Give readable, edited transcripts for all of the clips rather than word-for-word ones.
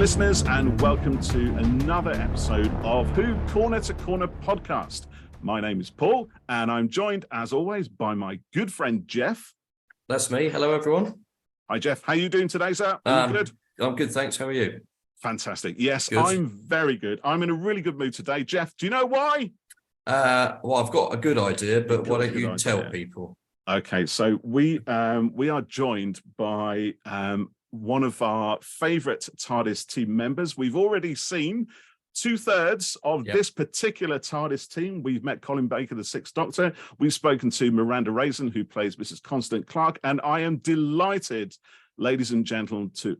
listeners, and welcome to another episode of Who Corner to Corner podcast. My name is Paul, and I'm joined, as always, by my good friend Jeff. That's me. Hello, everyone. Hi, Jeff. How are you doing today, sir? Are you good? I'm good, thanks. How are you? Fantastic. Yes, Good. I'm very good. I'm in a really good mood today. Jeff, do you know why? Well, I've got a good idea, but why don't you tell people? Okay, so we are joined by one of our favourite TARDIS team members. We've already seen 2/3 of this particular TARDIS team. We've met Colin Baker, the Sixth Doctor. We've spoken to Miranda Raisin, who plays Mrs Constance Clarke, and I am delighted, ladies and gentlemen, to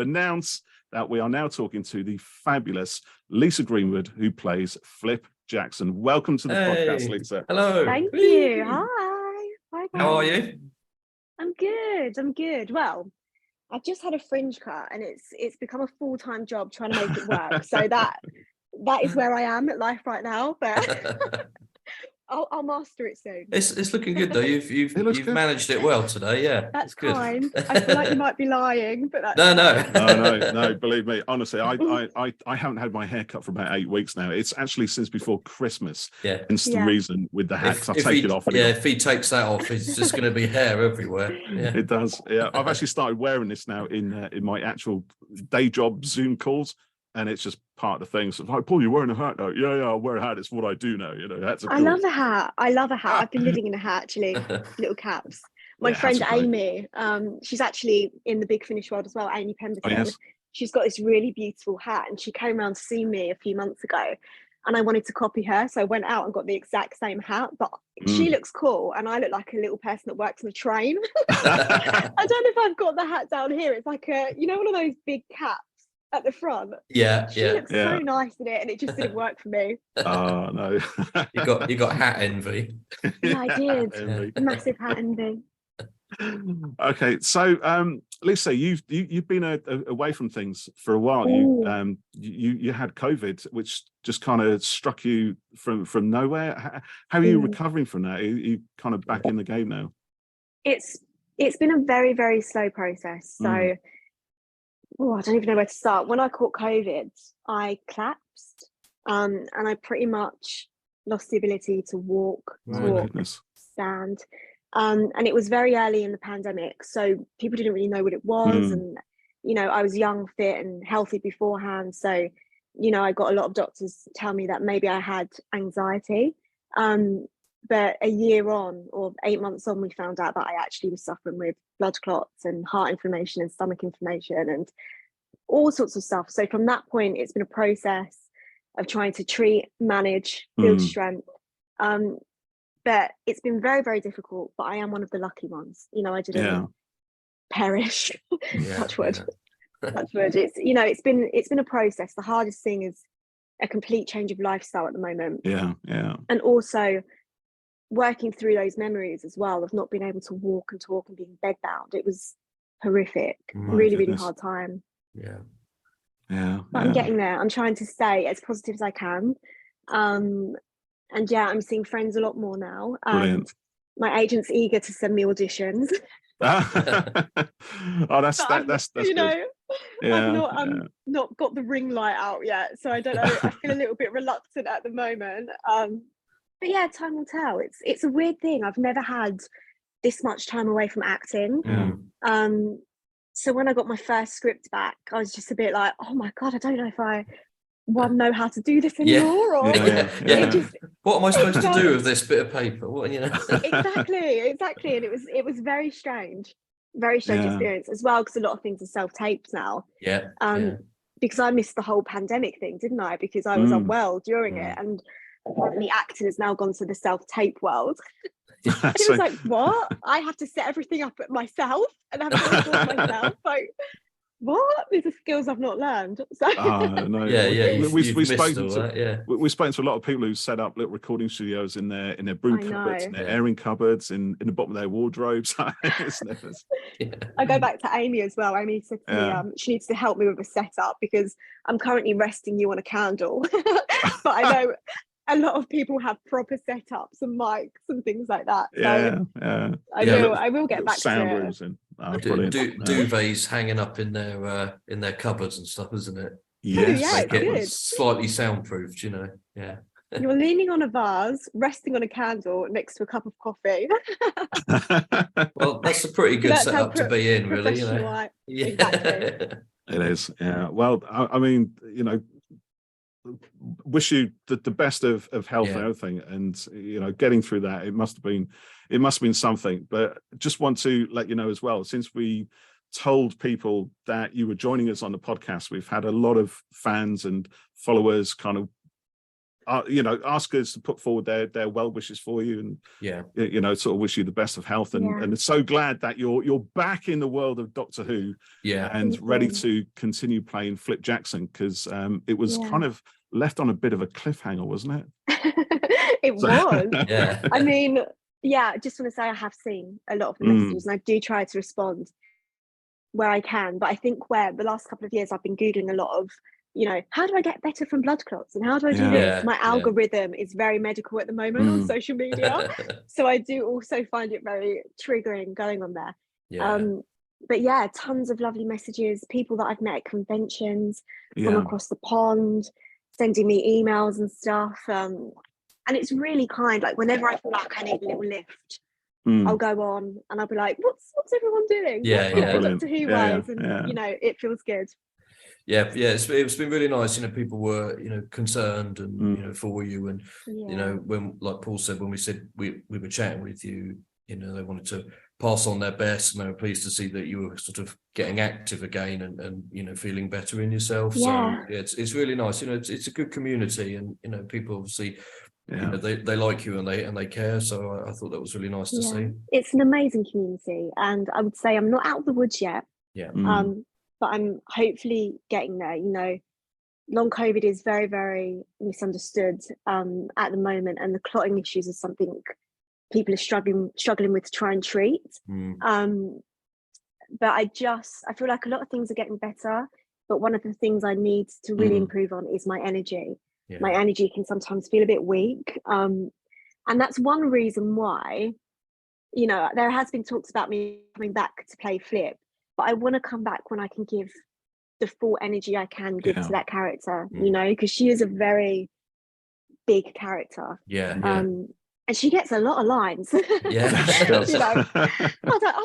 announce that we are now talking to the fabulous LISA Greenwood, who plays Flip Jackson. Welcome to the podcast, Lisa. Hello. Thank you. Hi. Hi, guys. How are you? I'm good. Well, I've just had a fringe cut and it's become a full-time job trying to make it work. So that is where I am at life right now, but I'll master it soon. It's looking good though. You've managed it well today. Yeah, that's good. kind. I feel like you might be lying, but that's no. Believe me, honestly, I haven't had my hair cut for about 8 weeks now. It's actually since before Christmas. Yeah, it's the reason with the hat. I take it off. If he takes that off, it's just going to be hair everywhere. Yeah, it does. Yeah, I've actually started wearing this now in my actual day job Zoom calls. And it's just part of the thing. So it's like, Paul, you're wearing a hat now. Yeah, I'll wear a hat. It's what I do now. You know, hats are cool. I love a hat. I've been living in a hat, actually. Little caps. My friend Amy, she's actually in the Big Finish world as well, Amy Pemberton. Oh, yes. She's got this really beautiful hat, and she came around to see me a few months ago, and I wanted to copy her. So I went out and got the exact same hat, but she looks cool, and I look like a little person that works on a train. I don't know if I've got the hat down here. It's like one of those big caps at the front. She looks so nice in it, and it just didn't work for me. Oh no. you got hat envy. Yeah, I did. Massive hat envy. Okay, so Lisa, you've been away from things for a while. You had COVID, which just kind of struck you from nowhere. How are you recovering from that? Are you kind of back in the game now? It's been a very, very slow process. So I don't even know where to start. When I caught COVID, I collapsed, and I pretty much lost the ability to walk, stand. And it was very early in the pandemic, so people didn't really know what it was. And, I was young, fit and healthy beforehand. So, I got a lot of doctors tell me that maybe I had anxiety. But a year on, or 8 months on, we found out that I actually was suffering with blood clots and heart inflammation and stomach inflammation and all sorts of stuff. So from that point, it's been a process of trying to treat, manage, build strength. But it's been very, very difficult, but I am one of the lucky ones. I didn't perish. Touch wood. Touch wood. It's been a process. The hardest thing is a complete change of lifestyle at the moment. Yeah. And also working through those memories as well of not being able to walk and talk and being bedbound. It was horrific. Really hard time. Yeah. But I'm getting there. I'm trying to stay as positive as I can. And I'm seeing friends a lot more now. Brilliant. My agent's eager to send me auditions. That's good. I've not got the ring light out yet, so I don't know. I feel a little bit reluctant at the moment. But yeah, time will tell. It's a weird thing. I've never had this much time away from acting. So when I got my first script back, I was just a bit like, oh my God, I don't know if I know how to do this anymore. Or what am I supposed to do with this bit of paper? Exactly. And it was very strange experience as well, because a lot of things are self-taped now. Because I missed the whole pandemic thing, didn't I? Because I was unwell during it, and apparently acting has now gone to the self-tape world. And it was like, what? I have to set everything up myself and have to record myself. Like, what? These are skills I've not learned. So we've spoken to a lot of people who set up little recording studios in their broom cupboards, in their airing cupboards, in the bottom of their wardrobes. I go back to Amy as well. Amy said to me, she needs to help me with a setup because I'm currently resting you on a candle. But I know a lot of people have proper setups and mics and things like that. So I will get back to it. Brilliant. Duvets hanging up in their cupboards and stuff, isn't it? Yes. Yeah, it's good. Slightly soundproofed, Yeah. You're leaning on a vase, resting on a candle next to a cup of coffee. Well, that's a pretty good setup to be in, really. Yeah. Exactly. It is. Yeah. Well, I mean, wish you the best of health and everything, and getting through that, it must have been something. But just want to let you know as well, since we told people that you were joining us on the podcast, we've had a lot of fans and followers kind of ask us to put forward their well wishes for you, and sort of wish you the best of health, and so glad that you're back in the world of Doctor Who, and ready to continue playing Flip Jackson, because it was kind of left on a bit of a cliffhanger, wasn't it? It was. I mean, I just want to say I have seen a lot of the messages, and I do try to respond where I can, but I think where the last couple of years I've been Googling a lot of, how do I get better from blood clots, and how do I do this? My algorithm is very medical at the moment on social media. So I do also find it very triggering going on there. But tons of lovely messages, people that I've met at conventions from across the pond, sending me emails and stuff. And it's really kind. Like whenever I feel like I need a little lift, I'll go on and I'll be like, what's everyone doing? Doctor Who wise, and it feels good. It's been really nice. People were concerned and for you, and when, like Paul said, when we said we were chatting with you, they wanted to pass on their best, and they were pleased to see that you were sort of getting active again and feeling better in yourself. So it's really nice. It's a good community, and people obviously they like you and they care. So I thought that was really nice to see. It's an amazing community, and I would say I'm not out of the woods yet. But I'm hopefully getting there. Long COVID is very, very misunderstood at the moment, and the clotting issues is something people are struggling with to try and treat. But I feel like a lot of things are getting better, but one of the things I need to really improve on is my energy. My energy can sometimes feel a bit weak, and that's one reason why there has been talks about me coming back to play Flip. But I want to come back when I can give the full energy I can give to that character, because she is a very big character. And she gets a lot of lines. I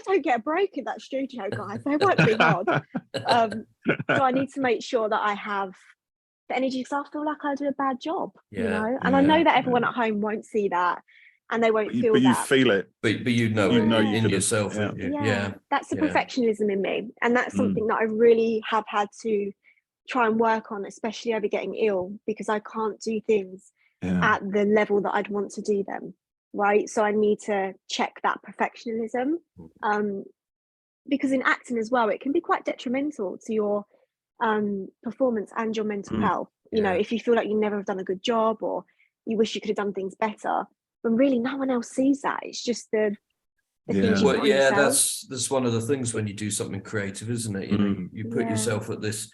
don't get a break in that studio, guys. They work really hard. So I need to make sure that I have the energy, because I feel like I do a bad job, And I know that everyone at home won't see that. And they won't feel that. But you feel it. But you know in yourself. That's the perfectionism in me. And that's something that I really have had to try and work on, especially over getting ill, because I can't do things at the level that I'd want to do them, right? So I need to check that perfectionism. Because in acting as well, it can be quite detrimental to your performance and your mental health. If you feel like you never have done a good job, or you wish you could have done things better, but really no one else sees that. It's just the things you put on yourself. That's one of the things when you do something creative, isn't it? You put yourself at this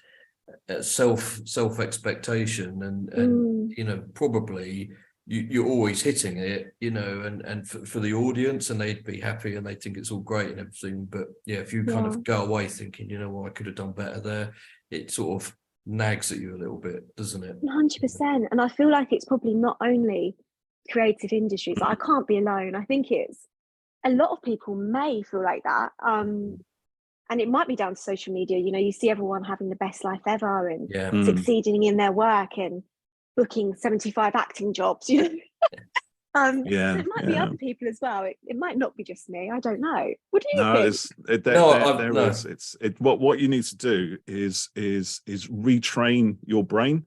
self expectation, and probably you're always hitting it, and for the audience, and they'd be happy and they think it's all great and everything. But if you kind of go away thinking, I could have done better there, it sort of nags at you a little bit, doesn't it? 100%. And I feel like it's probably not only creative industries. I can't be alone. I think it's a lot of people may feel like that, and it might be down to social media. You see everyone having the best life ever and succeeding in their work and booking 75 acting jobs. So it might be other people as well. It might not be just me. I don't know. What do you think? There is. What you need to do is retrain your brain.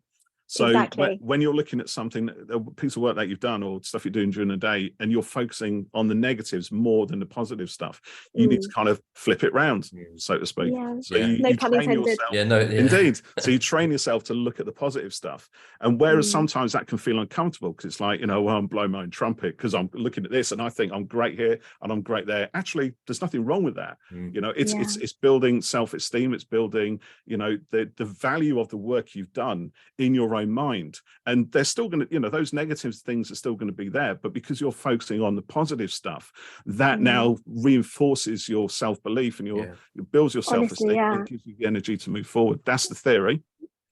So when you're looking at something, a piece of work that you've done or stuff you're doing during the day, and you're focusing on the negatives more than the positive stuff, you need to kind of flip it round, so to speak. So you train yourself. Indeed. So you train yourself to look at the positive stuff. And whereas sometimes that can feel uncomfortable, because it's like, I'm blowing my own trumpet because I'm looking at this and I think I'm great here and I'm great there. Actually, there's nothing wrong with that. It's building self-esteem. It's building, the value of the work you've done in your own own mind. And they're still going to, those negative things are still going to be there. But because you're focusing on the positive stuff, that now reinforces your self-belief and it builds your self-esteem and gives you the energy to move forward. That's the theory.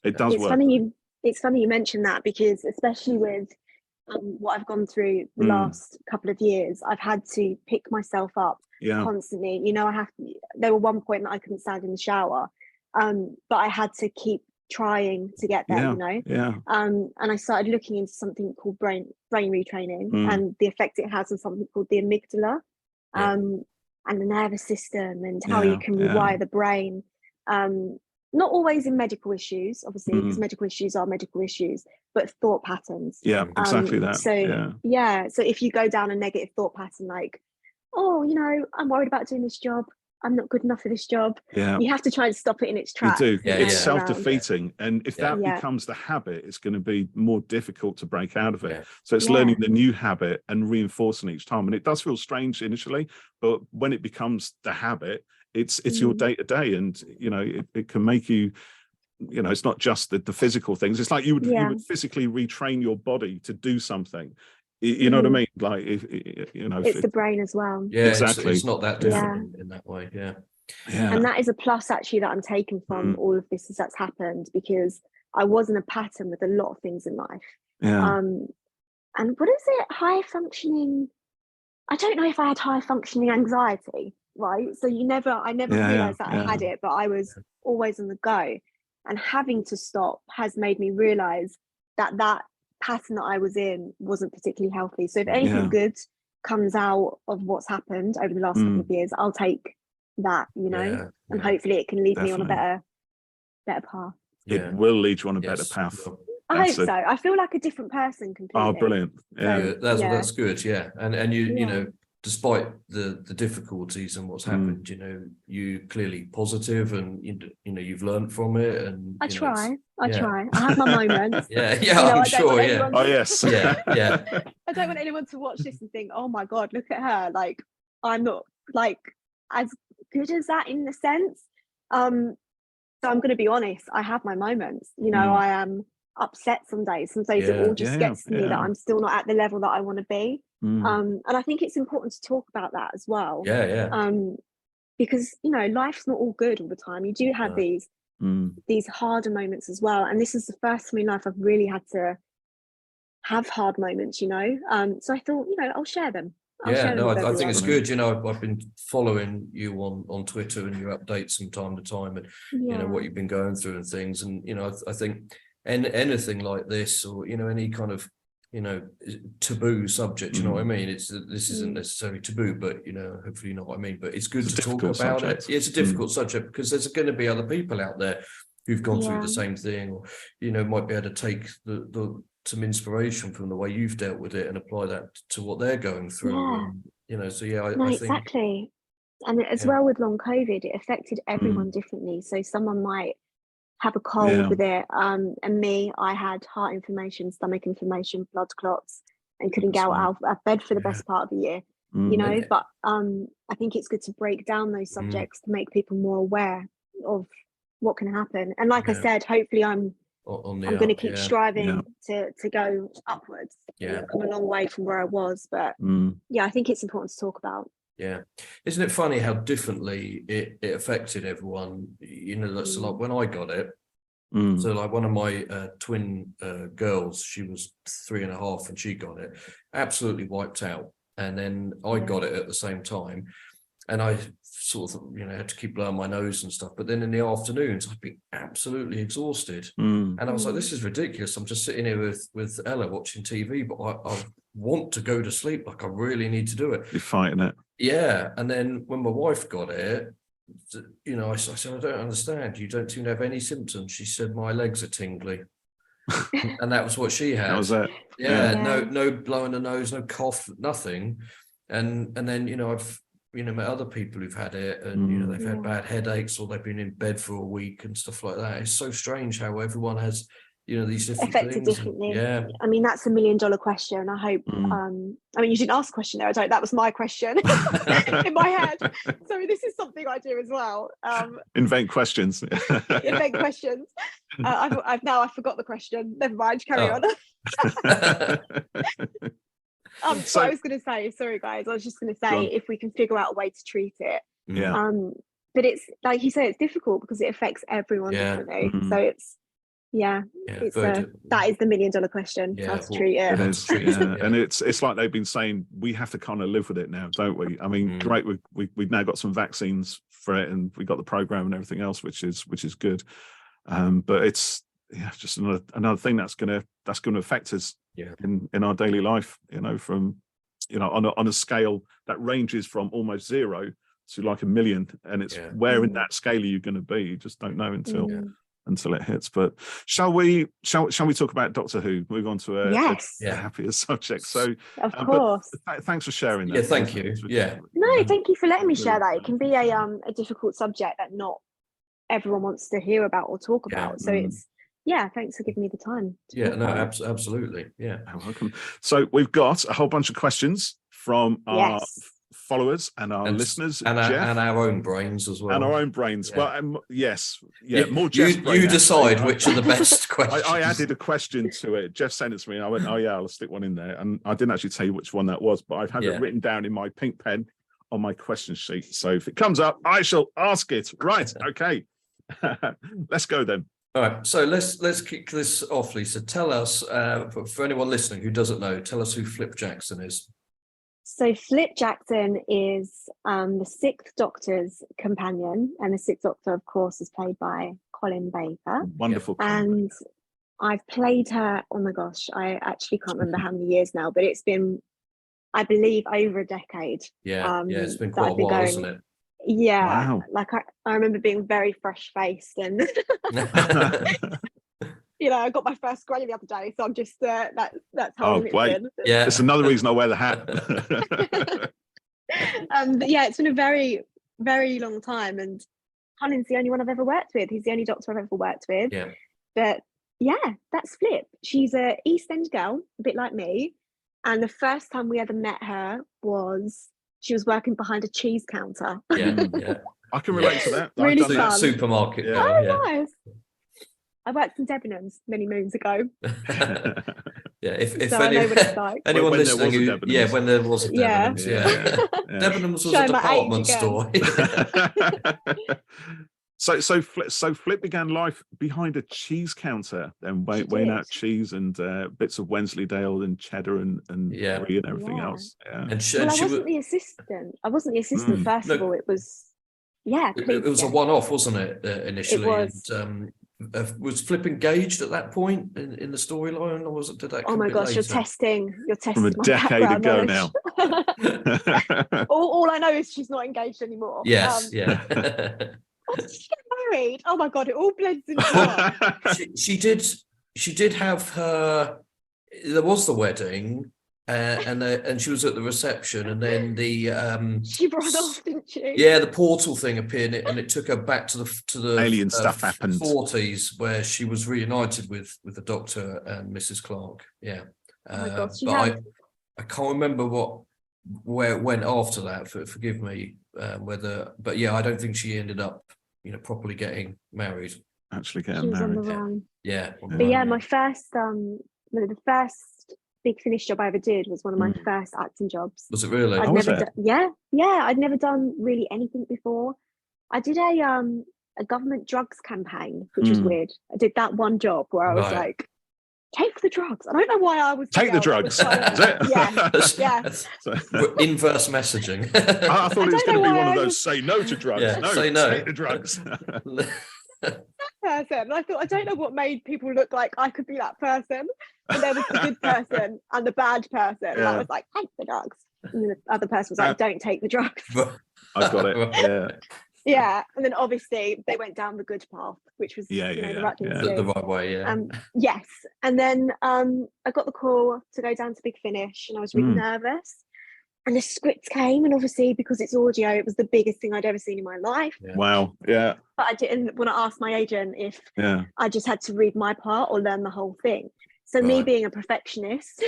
It does work. It's funny you mentioned that, because especially with what I've gone through the last couple of years, I've had to pick myself up constantly. There were one point that I couldn't stand in the shower, but I had to keep trying to get there, and I started looking into something called brain retraining and the effect it has on something called the amygdala, and the nervous system, and how you can rewire the brain. Not always in medical issues, obviously, because medical issues are medical issues, but thought patterns. Yeah, exactly that. So if you go down a negative thought pattern, like, oh, I'm worried about doing this job, I'm not good enough for this job. Yeah. You have to try and stop it in its tracks. You do. It's self-defeating. And if that becomes the habit, it's going to be more difficult to break out of it. Yeah. So it's learning the new habit and reinforcing each time. And it does feel strange initially, but when it becomes the habit, it's your day-to-day, and it can make you, it's not just the physical things. It's like you would physically retrain your body to do something. You know what I mean? Like, it's the brain as well. Yeah, exactly. It's not that different in that way. Yeah. And that is a plus, actually, that I'm taking from all of this that's happened, because I was in a pattern with a lot of things in life. Yeah. And what is it? High functioning. I don't know if I had high functioning anxiety, right? So I never realized that I had it, but I was always on the go, and having to stop has made me realize that pattern that I was in wasn't particularly healthy. So if anything good comes out of what's happened over the last couple of years, I'll take that, and hopefully it can lead me on a better path. It will lead you on a better path. I hope so. I feel like a different person completely. Oh, brilliant. Yeah. That's good. Yeah. And you despite the difficulties and what's happened, you clearly positive, and you've learned from it. And I try. I have my moments. I'm sure. Yeah. Oh yes. yeah. I don't want anyone to watch this and think, oh my God, look at her. Like, I'm not like as good as that in the sense. So I'm going to be honest. I have my moments. I am upset some days. Some days it all just gets to me that I'm still not at the level that I want to be. And I think it's important to talk about that as well. Because life's not all good all the time. You do have these harder moments as well, and this is the first time in life I've really had to have hard moments. So I thought, I'll share them. I think it's good. I've been following you on Twitter and your updates from time to time, and what you've been going through and things, and I think anything like this, or any kind of taboo subject, what I mean? This isn't necessarily taboo, but hopefully you know what I mean. But it's good to talk about it. It's a difficult subject, because there's going to be other people out there who've gone through the same thing, or might be able to take some inspiration from the way you've dealt with it and apply that to what they're going through. And, I think exactly. And as well, with long COVID, it affected everyone differently. So someone might have a cold with it, and me, I had heart inflammation, stomach inflammation, blood clots, and couldn't get out of bed for the best part of the year. But I think it's good to break down those subjects to make people more aware of what can happen. And like I said, hopefully I'm going to keep striving to go upwards. I'm a long way from where I was, but I think it's important to talk about. Yeah, isn't it funny how differently it affected everyone? So like when I got it, so like one of my twin girls, she was 3.5 and she got it, absolutely wiped out. And then I got it at the same time, and I sort of had to keep blowing my nose and stuff. But then in the afternoons, I'd be absolutely exhausted, and I was like, this is ridiculous. I'm just sitting here with Ella watching TV, but I want to go to sleep. Like, I really need to do it. You're fighting it. Yeah. And then when my wife got it, I said, I don't understand. You don't seem to have any symptoms. She said, my legs are tingly. And that was what she had. That was it. Yeah. No blowing the nose, no cough, nothing. And then, I've, met other people who've had it, and, they've had bad headaches, or they've been in bed for a week and stuff like that. It's so strange how everyone has, these different affected things. Differently. I mean, that's $1 million question. I hope you didn't ask a question there. That was my question in my head. So this is something I do as well. Invent questions. Invent questions. I've forgot the question. Never mind. Carry on. So I was going to say, sorry guys, I was just going to say, if we can figure out a way to treat it. Yeah. But it's like you say, it's difficult because it affects everyone differently. So it's that is the $1 million question. How to treat it. It is, and it's like they've been saying, we have to kind of live with it now, don't we? I mean, great, we've now got some vaccines for it, and we got the program and everything else, which is good. But it's just another thing that's going to affect us in our daily life. From on a scale that ranges from almost 0 to like 1 million, and it's where in that scale are you going to be? You just don't know until it hits. But shall we talk about Doctor Who? Move on to a happier subject. So of course, thanks for sharing that. Yeah, thank you. No, thank you for letting me share that. It can be a difficult subject that not everyone wants to hear about or talk about. So it's thanks for giving me the time. Absolutely. Yeah, you're welcome. So we've got a whole bunch of questions from our followers and our listeners, and our own brains as well. And our own brains. Well, more Jeff's you decide which are the best questions. I added a question to it. Jeff sent it to me, and I went, I'll stick one in there. And I didn't actually tell you which one that was, but I've had it written down in my pink pen on my question sheet. So if it comes up, I shall ask it. Right, okay. Let's go then. All right, so let's kick this off, Lisa. Tell us, for anyone listening who doesn't know, tell us who Flip Jackson is. So Flip Jackson is the Sixth Doctor's companion, and the Sixth Doctor, of course, is played by Colin Baker. Wonderful. And I've played her, oh my gosh, I actually can't remember how many years now, but it's been, I believe, over a decade. It's been quite a while, isn't it? Yeah, wow. Like I remember being very fresh-faced and I got my first granny the other day, so I'm just that's how long it's been. Yeah, it's another reason I wear the hat. It's been a very, very long time, and Colin's the only one I've ever worked with. He's the only Doctor I've ever worked with. Yeah. But that's Flip. She's a East End girl, a bit like me. And the first time we ever met her was she was working behind a cheese counter. I can relate to that. Really fun. Supermarket. Nice. I worked in Debenhams many moons ago. If so I know what it's like. Anyone when listening, when there was a Debenhams, Debenhams was a department store. So Flip began life behind a cheese counter, then weighing out cheese and bits of Wensleydale and cheddar and brie and everything else. Yeah. And I wasn't the assistant. First of all. It was it was a one-off, wasn't it? Initially, it was. And, was Flip engaged at that point in the storyline, or was it? Did that? Oh my gosh, later? You're testing from a decade ago now. all I know is she's not engaged anymore. Yes, Did she get married? Oh my god, it all blends into one. She did have her. There was the wedding. And she was at the reception, and then the she ran off, didn't she? Yeah, the portal thing appeared, and it took her back to the alien stuff happened 40s, where she was reunited with the Doctor and Mrs Clarke. Yeah, oh my God, I can't remember where it went after that. Forgive me, but I don't think she ended up, properly getting married. Actually getting married. On the run. Yeah. But my first the first Big Finish job I ever did was one of my first acting jobs. Was it really? I'd never done really anything before. I did a government drugs campaign, which was weird. I did that one job where I was like, take the drugs. I don't know why I was take the drugs. Is it? Yeah. Inverse messaging. I thought it was going to be one of those say no to drugs. Say no. Take the drugs. Person. I thought, I don't know what made people look like I could be that person. And there was the good person and the bad person. And I was like, take the drugs. And then the other person was like, don't take the drugs. I got it. Yeah. Yeah. And then obviously they went down the good path, which was the right thing to do. The right way, yes. And then I got the call to go down to Big Finish, and I was really nervous. And the script came, and obviously because it's audio, it was the biggest thing I'd ever seen in my life. Yeah. Wow. Yeah. But I didn't want to ask my agent if I just had to read my part or learn the whole thing. So me being a perfectionist,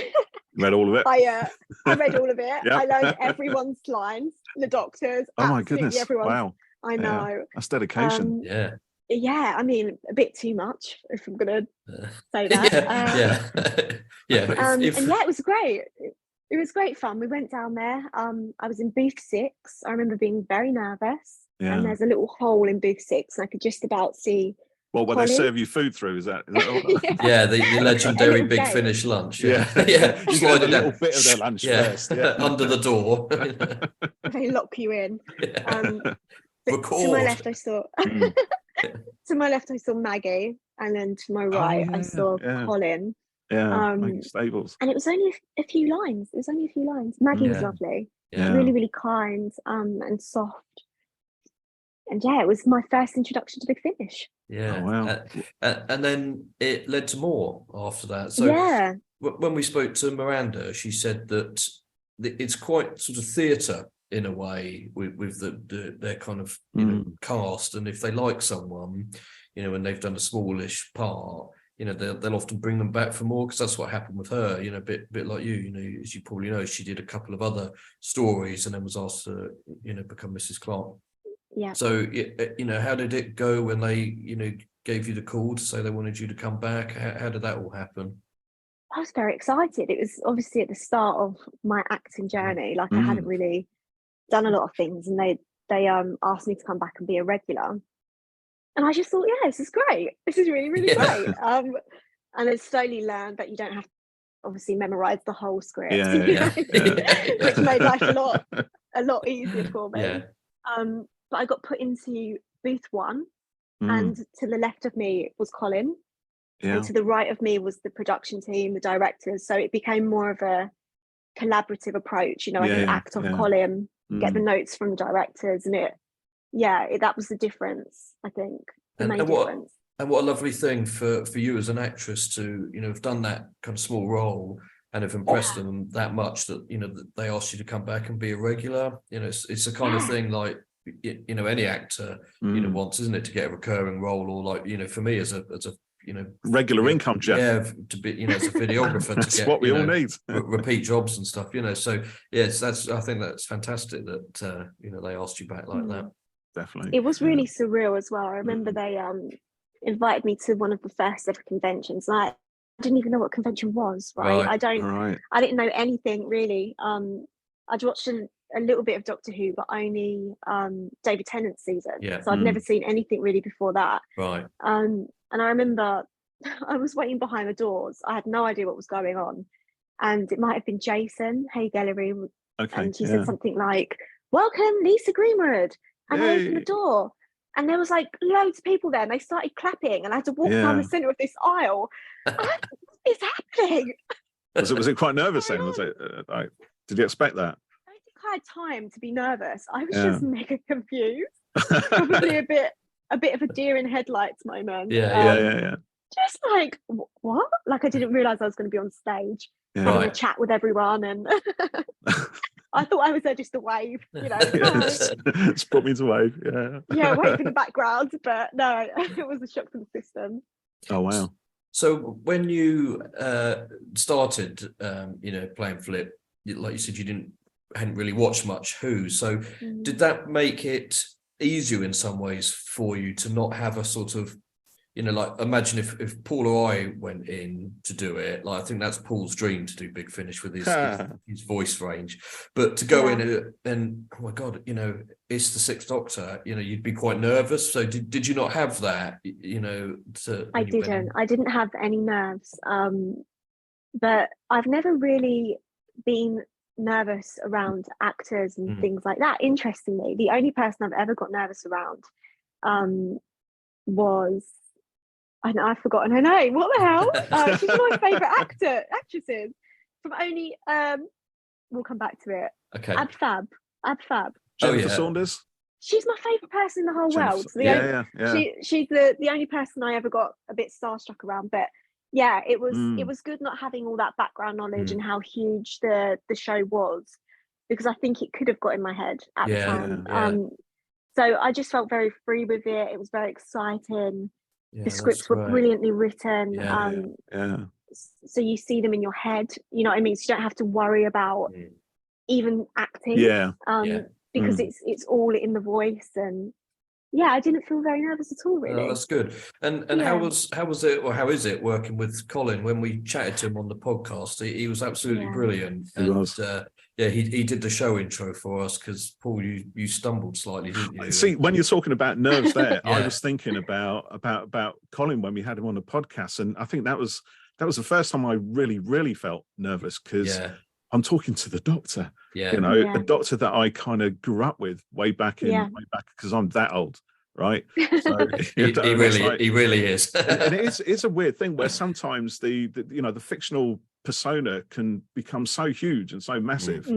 read all of it. I read all of it. Yep. I learned everyone's lines, the Doctors. Oh my goodness! Everyone. Wow. I know. That's dedication. Yeah, I mean, a bit too much, if I'm gonna say that. If And yeah, it was great. It was great fun. We went down there. I was in booth 6. I remember being very nervous. And there's a little hole in booth 6, and I could just about see. Well, where Colin. they serve you food through, is that all? the legendary Big Finish lunch. Yeah. You slide a little bit of their lunch first. Under the door. They lock you in. Record. To my left, I saw. To my left, I saw Maggie, and then to my right, I saw Colin. Maggie Stables. And it was only a few lines. Maggie was lovely, really, really kind, and soft. And yeah, it was my first introduction to Big Finish. Yeah. Oh, wow. And then it led to more after that. So when we spoke to Miranda, she said that it's quite sort of theatre in a way with their kind of you know cast, and if they like someone, you know, when they've done a smallish part, you know, they'll often bring them back for more, because that's what happened with her, you know, a bit like you know, as you probably know, she did a couple of other stories and then was asked to, you know, become Mrs Clarke. Yeah. So, you know, how did it go when they, you know, gave you the call to say they wanted you to come back? How did that all happen? I was very excited. It was obviously at the start of my acting journey. Like I hadn't really done a lot of things, and they asked me to come back and be a regular. And I just thought, yeah, this is great. This is really, really great. And I slowly learned that you don't have to obviously memorize the whole script, which made life a lot easier for me. Yeah. But I got put into booth 1, and to the left of me was Colin, and to the right of me was the production team, the directors. So it became more of a collaborative approach. You know, I could act off Colin, get the notes from the directors, and that was the difference, I think, the main difference. And what a lovely thing for you as an actress to, you know, have done that kind of small role and have impressed them that much that, you know, that they asked you to come back and be a regular. You know, it's the kind of thing like, you know, any actor, you know, wants, isn't it, to get a recurring role, or like, you know, for me as a you know, regular income, Jeff. Yeah, to be, you know, as a videographer, that's to get what we all need. Repeat jobs and stuff, you know. So yes, I think that's fantastic that you know, they asked you back like that. Definitely. It was really surreal as well. I remember they invited me to one of the first ever conventions. I didn't even know what convention was, right? I didn't know anything really. I'd watched a little bit of Doctor Who, but only David Tennant's season. So I'd never seen anything really before that. Right. And I remember I was waiting behind the doors. I had no idea what was going on. And it might have been Jason, hey Gallery. And she said something like, "Welcome, Lisa Greenwood." And I opened the door, and there was like loads of people there, and they started clapping, and I had to walk down the centre of this aisle. It's happening. Was it quite nervous then? Was it like, did you expect that? I don't think I had time to be nervous. I was just mega confused. Probably a bit of a deer in headlights moment. Just like, what? Like I didn't realise I was going to be on stage having a chat with everyone, and I thought I was there just to wave, you know. It's brought me to wave, wave in the background, but no, it was a shock to the system. Oh wow. So when you started, you know, playing Flip, like you said, you hadn't really watched much Who. So did that make it easier in some ways for you to not have a sort of, you know, like imagine if Paul or I went in to do it, like I think that's Paul's dream to do Big Finish with his voice range, but to go in and oh my God, you know, it's the Sixth Doctor, you know, you'd be quite nervous. So did you not have that, you know? I didn't have any nerves, but I've never really been nervous around actors and things like that. Interestingly, the only person I've ever got nervous around was, I've forgotten her name. What the hell? She's my favourite actresses from only we'll come back to it. Okay. Ab Fab. Jennifer Saunders. She's my favourite person in the whole world. She's the only person I ever got a bit starstruck around. But yeah, it was good not having all that background knowledge and how huge the show was, because I think it could have got in my head at the time. So I just felt very free with it. It was very exciting. The scripts were brilliantly written. So you see them in your head, you know what I mean? So you don't have to worry about even acting. Because it's all in the voice, and yeah, I didn't feel very nervous at all, really. Oh, that's good. And how was it, or how is it working with Colin? When we chatted to him on the podcast, he was absolutely brilliant. He was. He did the show intro for us because Paul, you stumbled slightly, didn't you? See, when you're talking about nerves there, I was thinking about Colin when we had him on the podcast, and I think that was the first time I really felt nervous, because I'm talking to the doctor. The doctor that I kind of grew up with way back because I'm that old, right? So, he really is. And it's a weird thing where sometimes the fictional persona can become so huge and so massive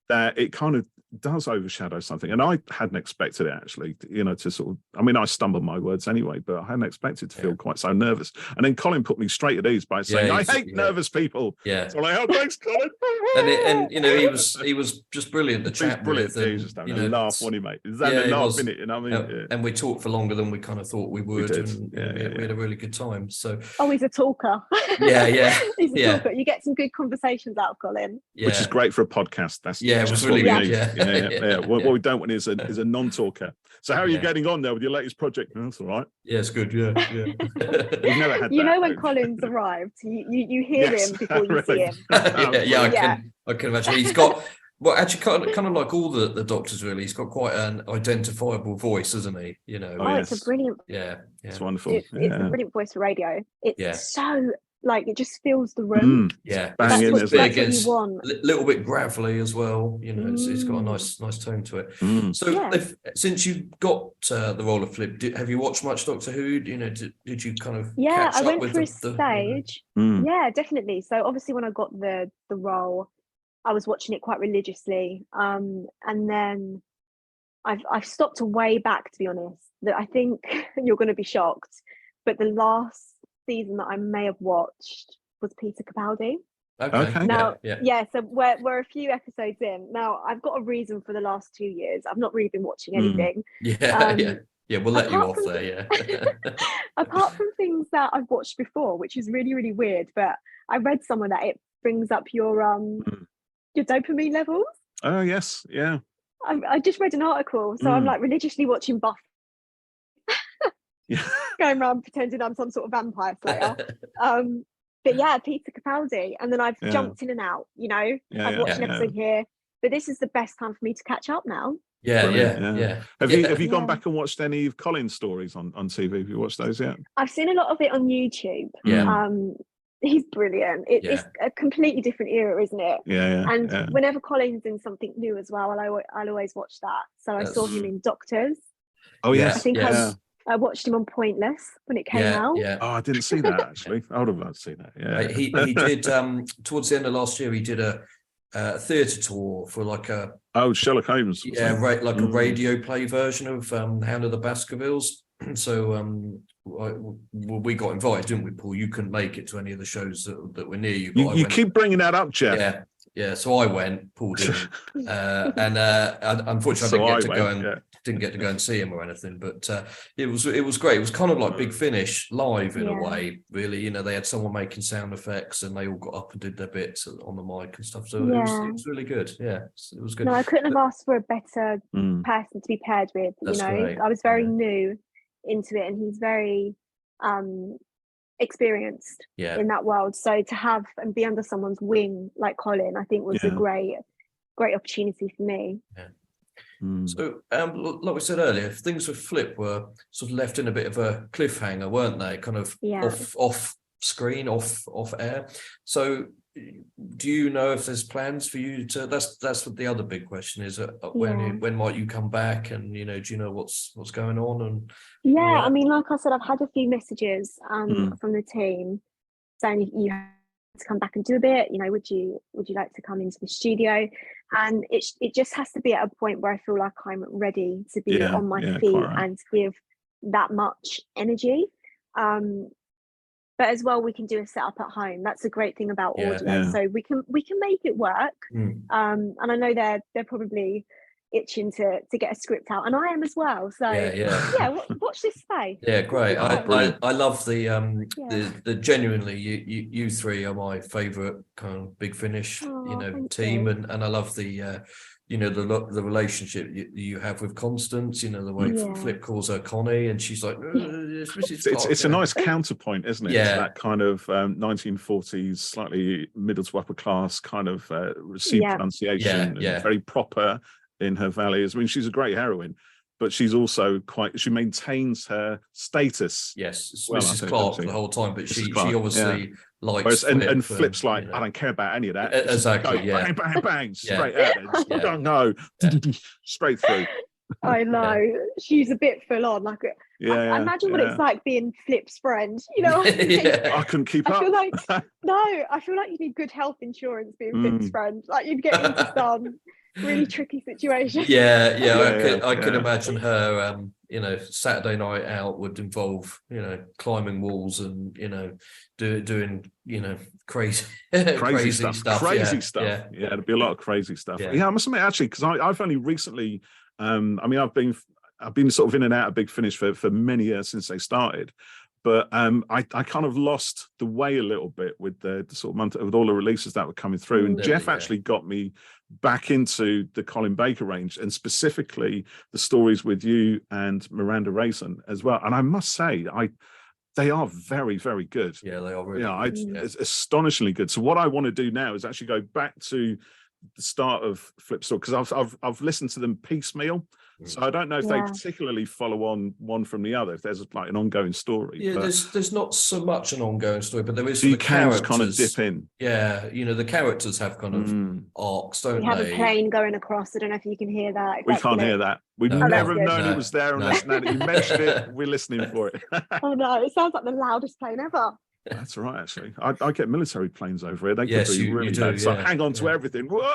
that it kind of does overshadow something. And I hadn't expected it, actually, to sort of, I mean, I stumbled my words anyway, but I hadn't expected to feel quite so nervous. And then Colin put me straight at ease by saying, I hate nervous people. Yeah. So I'm like, oh, thanks, Colin. and he was just brilliant to chat with. Jesus, laugh, wasn't he, mate? Is that a laugh, innit? You know what I mean? And we talked for longer than we kind of thought we would. We had a really good time. So he's a talker. He's a talker. You get some good conversations out of Colin. Which is great for a podcast. It was really good. What we don't want is a non-talker. So how are you getting on there with your latest project? That's all right. Yeah, it's good. Yeah. We've never had that, when Colin's arrived, you hear him before you see him. I can imagine. He's got actually kind of like all the doctors, really. He's got quite an identifiable voice, isn't he? It's a brilliant. It's wonderful. It's a brilliant voice for radio. It's so. Like, it just fills the room. That's what you want. A little bit gravelly as well. It's got a nice tone to it. So, since you got the role of Flip, have you watched much Doctor Who? Did you kind of catch I up went with through a stage. Yeah, definitely. So obviously, when I got the role, I was watching it quite religiously. And then I've stopped way back, to be honest. That I think you're going to be shocked, but the last season that I may have watched was Peter Capaldi. Okay. Now, so we're a few episodes in. Now, I've got a reason for the last 2 years. I've not really been watching anything. We'll let you off there. Apart from things that I've watched before, which is really, really weird, but I read somewhere that it brings up your dopamine levels. Oh yes, yeah. I just read an article, so I'm like religiously watching Buffy. Going around pretending I'm some sort of vampire slayer. But Peter Capaldi, and then I've jumped in and out. I've watched an episode here, but this is the best time for me to catch up now. Have you gone back and watched any of Colin's stories on TV? Have you watched those yet? I've seen a lot of it on YouTube. He's brilliant. It's a completely different era, isn't it? And whenever Colin's in something new as well, I'll always watch that. So I saw him in Doctors. Oh yes, I think I watched him on Pointless when it came out. Oh, I didn't see that, actually. I would have liked to see that. Yeah. He did towards the end of last year. He did a theatre tour for like a Sherlock Holmes. A radio play version of Hound of the Baskervilles. So we got invited, didn't we, Paul? You couldn't make it to any of the shows that were near you. But you keep bringing that up, Jeff. Yeah. So I went, Paul didn't, and unfortunately didn't get to go and see him or anything. But it was great. It was kind of like Big Finish live in a way, really. They had someone making sound effects, and they all got up and did their bits on the mic and stuff. So it was really good. Yeah, it was good. No, I couldn't have asked for a better person to be paired with. That's great. I was very new into it, and he's very experienced in that world. So to have and be under someone's wing like Colin, I think was a great opportunity for me. So like we said earlier, things with Flip were sort of left in a bit of a cliffhanger, weren't they? Kind of off screen, off air. So do you know if there's plans for you to? That's what the other big question is. When might you come back? And do you know what's going on? And I mean, like I said, I've had a few messages from the team saying you have to come back and do a bit. Would you like to come into the studio? And it just has to be at a point where I feel like I'm ready to be on my feet and to give that much energy. But as well, we can do a setup at home. That's a great thing about audio. So we can make it work. And I know they're probably itching to get a script out, and I am as well. So watch this space. Yeah, great. I love the genuinely you three are my favourite kind of Big Finish team, and I love the the relationship you have with Constance, the way Flip calls her Connie, and she's like, Mrs. Clarke. It's a nice counterpoint, isn't it? Yeah. To that kind of 1940s, slightly middle to upper class kind of received pronunciation, and very proper in her values. I mean, she's a great heroine, but she's also she maintains her status. Yes, it's well, Mrs. Clarke the whole time, but she obviously likes Flip, and Flip's like, I don't care about any of that. Exactly, bang, bang, bang, straight out there. Don't know, straight through. I know, she's a bit full on. Like, I imagine what it's like being Flip's friend. I couldn't keep up. I feel like you need good health insurance being Flip's friend. Like, you'd get into some really tricky situation. I could imagine her Saturday night out would involve climbing walls and doing crazy stuff. Crazy stuff. Yeah, there'd be a lot of crazy stuff. I must admit, actually, because I've only recently I've been sort of in and out of Big Finish for many years since they started. But I kind of lost the way a little bit with the sort of month, with all the releases that were coming through. And Jeff actually got me back into the Colin Baker range, and specifically the stories with you and Miranda Raisin as well. And I must say, they are very, very good. Yeah, they are really good. It's astonishingly good. So what I want to do now is actually go back to the start of Flip Story, because I've listened to them piecemeal. So I don't know if they particularly follow on one from the other, if there's like an ongoing story. Yeah, there's not so much an ongoing story, but there is. So you can just kind of dip in. Yeah, the characters have kind of arcs, don't they? We have a plane going across. I don't know if you can hear that. We can't hear that. We've never known it was there unless now that you mentioned it, we're listening for it. Oh no, it sounds like the loudest plane ever. That's right, actually. I get military planes over here. They could be really bad. So hang on to everything. Whoa!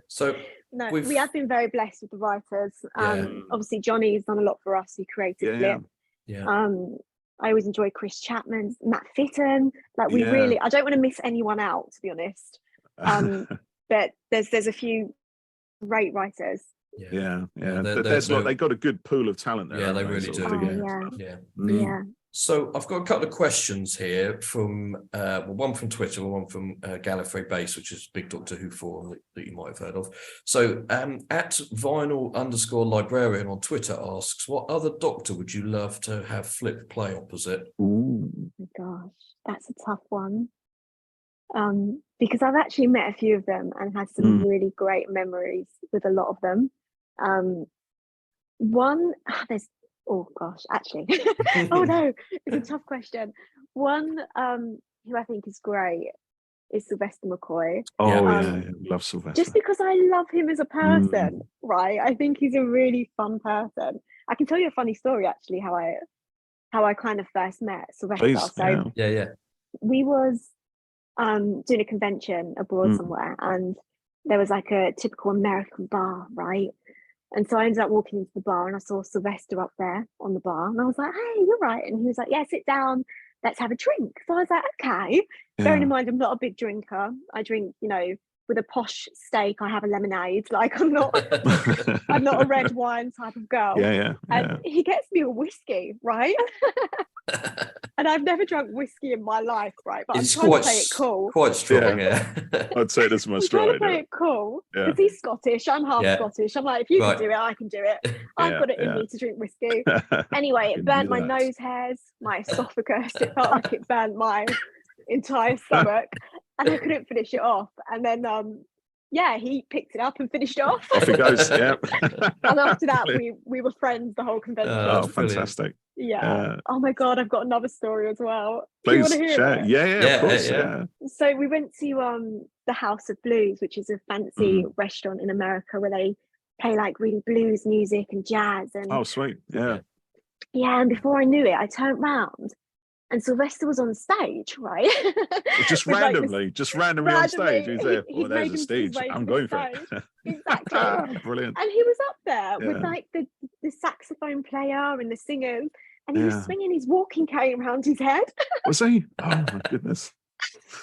So we have been very blessed with the writers. Obviously Johnny's done a lot for us. He created Flip. I always enjoy Chris Chapman, Matt Fitton. Like, we really, I don't want to miss anyone out, to be honest. But there's a few great writers. They got a good pool of talent there. Yeah, they really do. So I've got a couple of questions here from one from Twitter and one from Gallifrey Base, which is Big Doctor Who forum that you might have heard of. So at vinyl_librarian on Twitter asks, what other Doctor would you love to have Flip play opposite? Ooh. Oh my gosh, that's a tough one. Because I've actually met a few of them and had some really great memories with a lot of them. Oh gosh, actually. Oh no, it's a tough question. One who I think is great is Sylvester McCoy. Love Sylvester. Just because I love him as a person, right? I think he's a really fun person. I can tell you a funny story, actually, how I kind of first met Sylvester. Please, we was doing a convention abroad somewhere, and there was like a typical American bar, right? And so I ended up walking into the bar and I saw Sylvester up there on the bar, and I was like, hey, you're right. And he was like, yeah, sit down, let's have a drink. So I was like, okay. Bearing in mind, I'm not a big drinker. I drink, with a posh steak, I have a lemonade. Like, I'm not a red wine type of girl. And he gets me a whiskey, right? And I've never drunk whiskey in my life, right? But it's I'm trying to play it cool. Quite strong, I'd say that's my I'm story. trying to play it cool because he's Scottish. I'm half Scottish. I'm like, if you can do it, I can do it. I've got it in me to drink whiskey. Anyway, it burnt my nose hairs, my esophagus. It felt like it burnt my entire stomach, and I couldn't finish it off. And then he picked it up and finished it off. Off it goes. And after that, we were friends the whole convention. Oh, fantastic. Oh my god, I've got another story as well. Please Do you want to hear share. it? Of course. So we went to the House of Blues, which is a fancy restaurant in America where they play like really blues music and jazz. And oh, sweet. And before I knew it, I turned round and Sylvester was on stage, right? Just randomly on stage. He's there. Well, there's a stage. I'm going for it. Exactly. Brilliant. And he was up there with like the saxophone player and the singers, and he was swinging his walking cane around his head. Was he? Oh my goodness.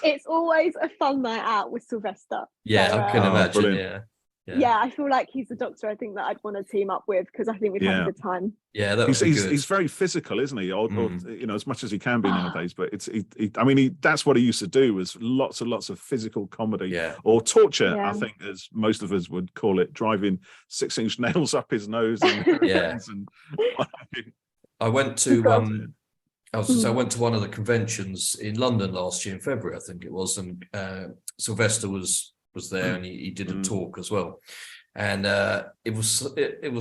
It's always a fun night out with Sylvester. I can imagine. Yeah, I feel like he's the Doctor I think that I'd want to team up with, because I think we'd have a good time. Yeah, that would be good. He's very physical, isn't he? Or as much as he can be nowadays. But that's what he used to do, was lots and lots of physical comedy or torture. I think, as most of us would call it, driving 6-inch nails up his nose. And, I went to I went to one of the conventions in London last year in February, I think it was, and Sylvester was there, and he did a talk as well, and it was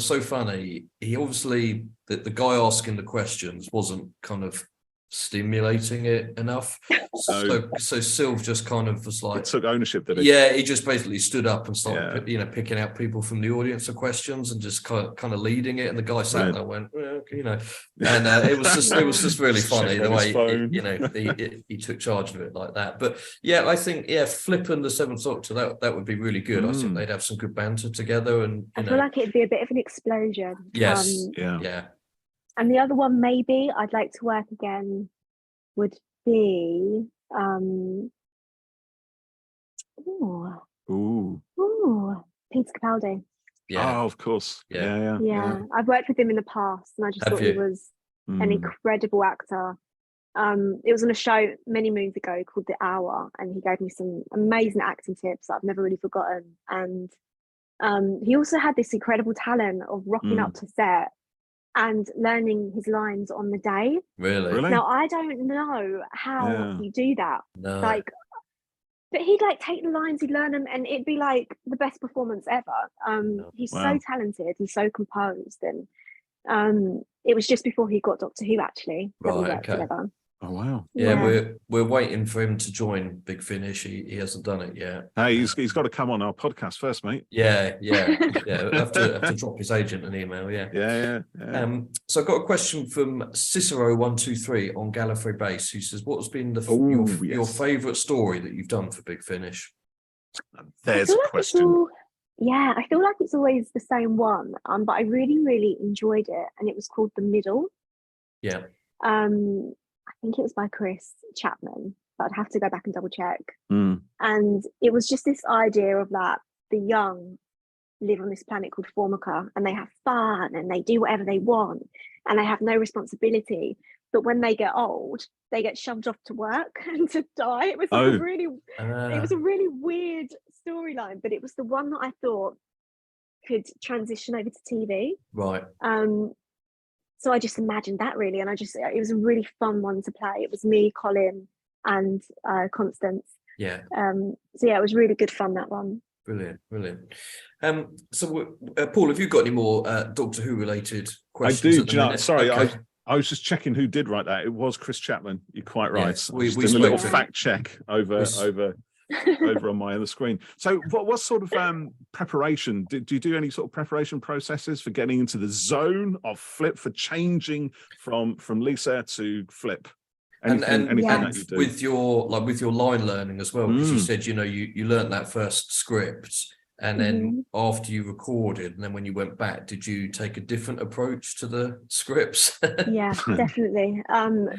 so funny. He obviously, the guy asking the questions wasn't kind of stimulating it enough, so Sylv just kind of was like, took ownership, did he? Yeah, he just basically stood up and started picking out people from the audience for questions and just kind of leading it, and the guy sat there and went, and it was just really funny the way he took charge of it like that. But I think flipping the Seventh Doctor, that would be really good. I think they'd have some good banter together, and I feel like it'd be a bit of an explosion. Yes, And the other one maybe I'd like to work again would be Peter Capaldi. Yeah. Oh, of course. Yeah. I've worked with him in the past, and I just thought he was an incredible actor. It was on a show many moons ago called The Hour, and he gave me some amazing acting tips that I've never really forgotten. And he also had this incredible talent of rocking up to set and learning his lines on the day. Really? Now, I don't know how you do that. No. But he'd take the lines, he'd learn them, and it'd be like the best performance ever. He's so talented, he's so composed, and it was just before he got Doctor Who, actually, that we worked together. Oh wow! Yeah, we're waiting for him to join Big Finish. He hasn't done it yet. Hey, he's got to come on our podcast first, mate. Yeah. Have to drop his agent an email. Yeah. So I've got a question from Cicero123 on Gallifrey Base, who says, "What has been your favourite story that you've done for Big Finish?" There's a question. I feel like it's always the same one. But I really, really enjoyed it, and it was called The Middle. Yeah. I think it was by Chris Chapman, but I'd have to go back and double check. And it was just this idea of that the young live on this planet called Formica, and they have fun and they do whatever they want and they have no responsibility. But when they get old, they get shoved off to work and to die. It was it was a really weird storyline, but it was the one that I thought could transition over to TV. Right. So I just imagined that, really, and it was a really fun one to play. It was me, Colin, and Constance. Yeah. So it was really good fun, that one. Brilliant. So Paul, have you got any more Doctor Who related questions? I do. Sorry, okay. I was just checking who did write that. It was Chris Chapman. You're quite right. Yes, we did a little fact check over on my other screen. So what sort of preparation do you do? Any sort of preparation processes for getting into the zone of Flip, for changing from Lisa to Flip? Anything that you do with your line learning as well, because you said you learned that first script, and then after you recorded, and then when you went back, did you take a different approach to the scripts? Yeah, definitely.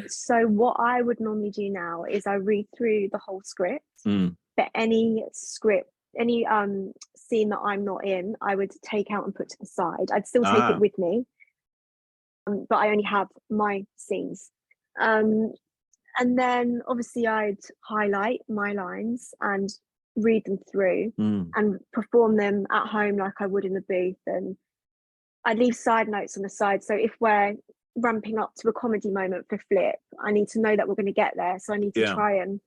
So what I would normally do now is I read through the whole script, but any scene that I'm not in, I would take out and put to the side. I'd still take it with me, but I only have my scenes. And then obviously I'd highlight my lines and read them through and perform them at home like I would in the booth. And I'd leave side notes on the side. So if we're ramping up to a comedy moment for Flip, I need to know that we're going to get there. So I need to try and,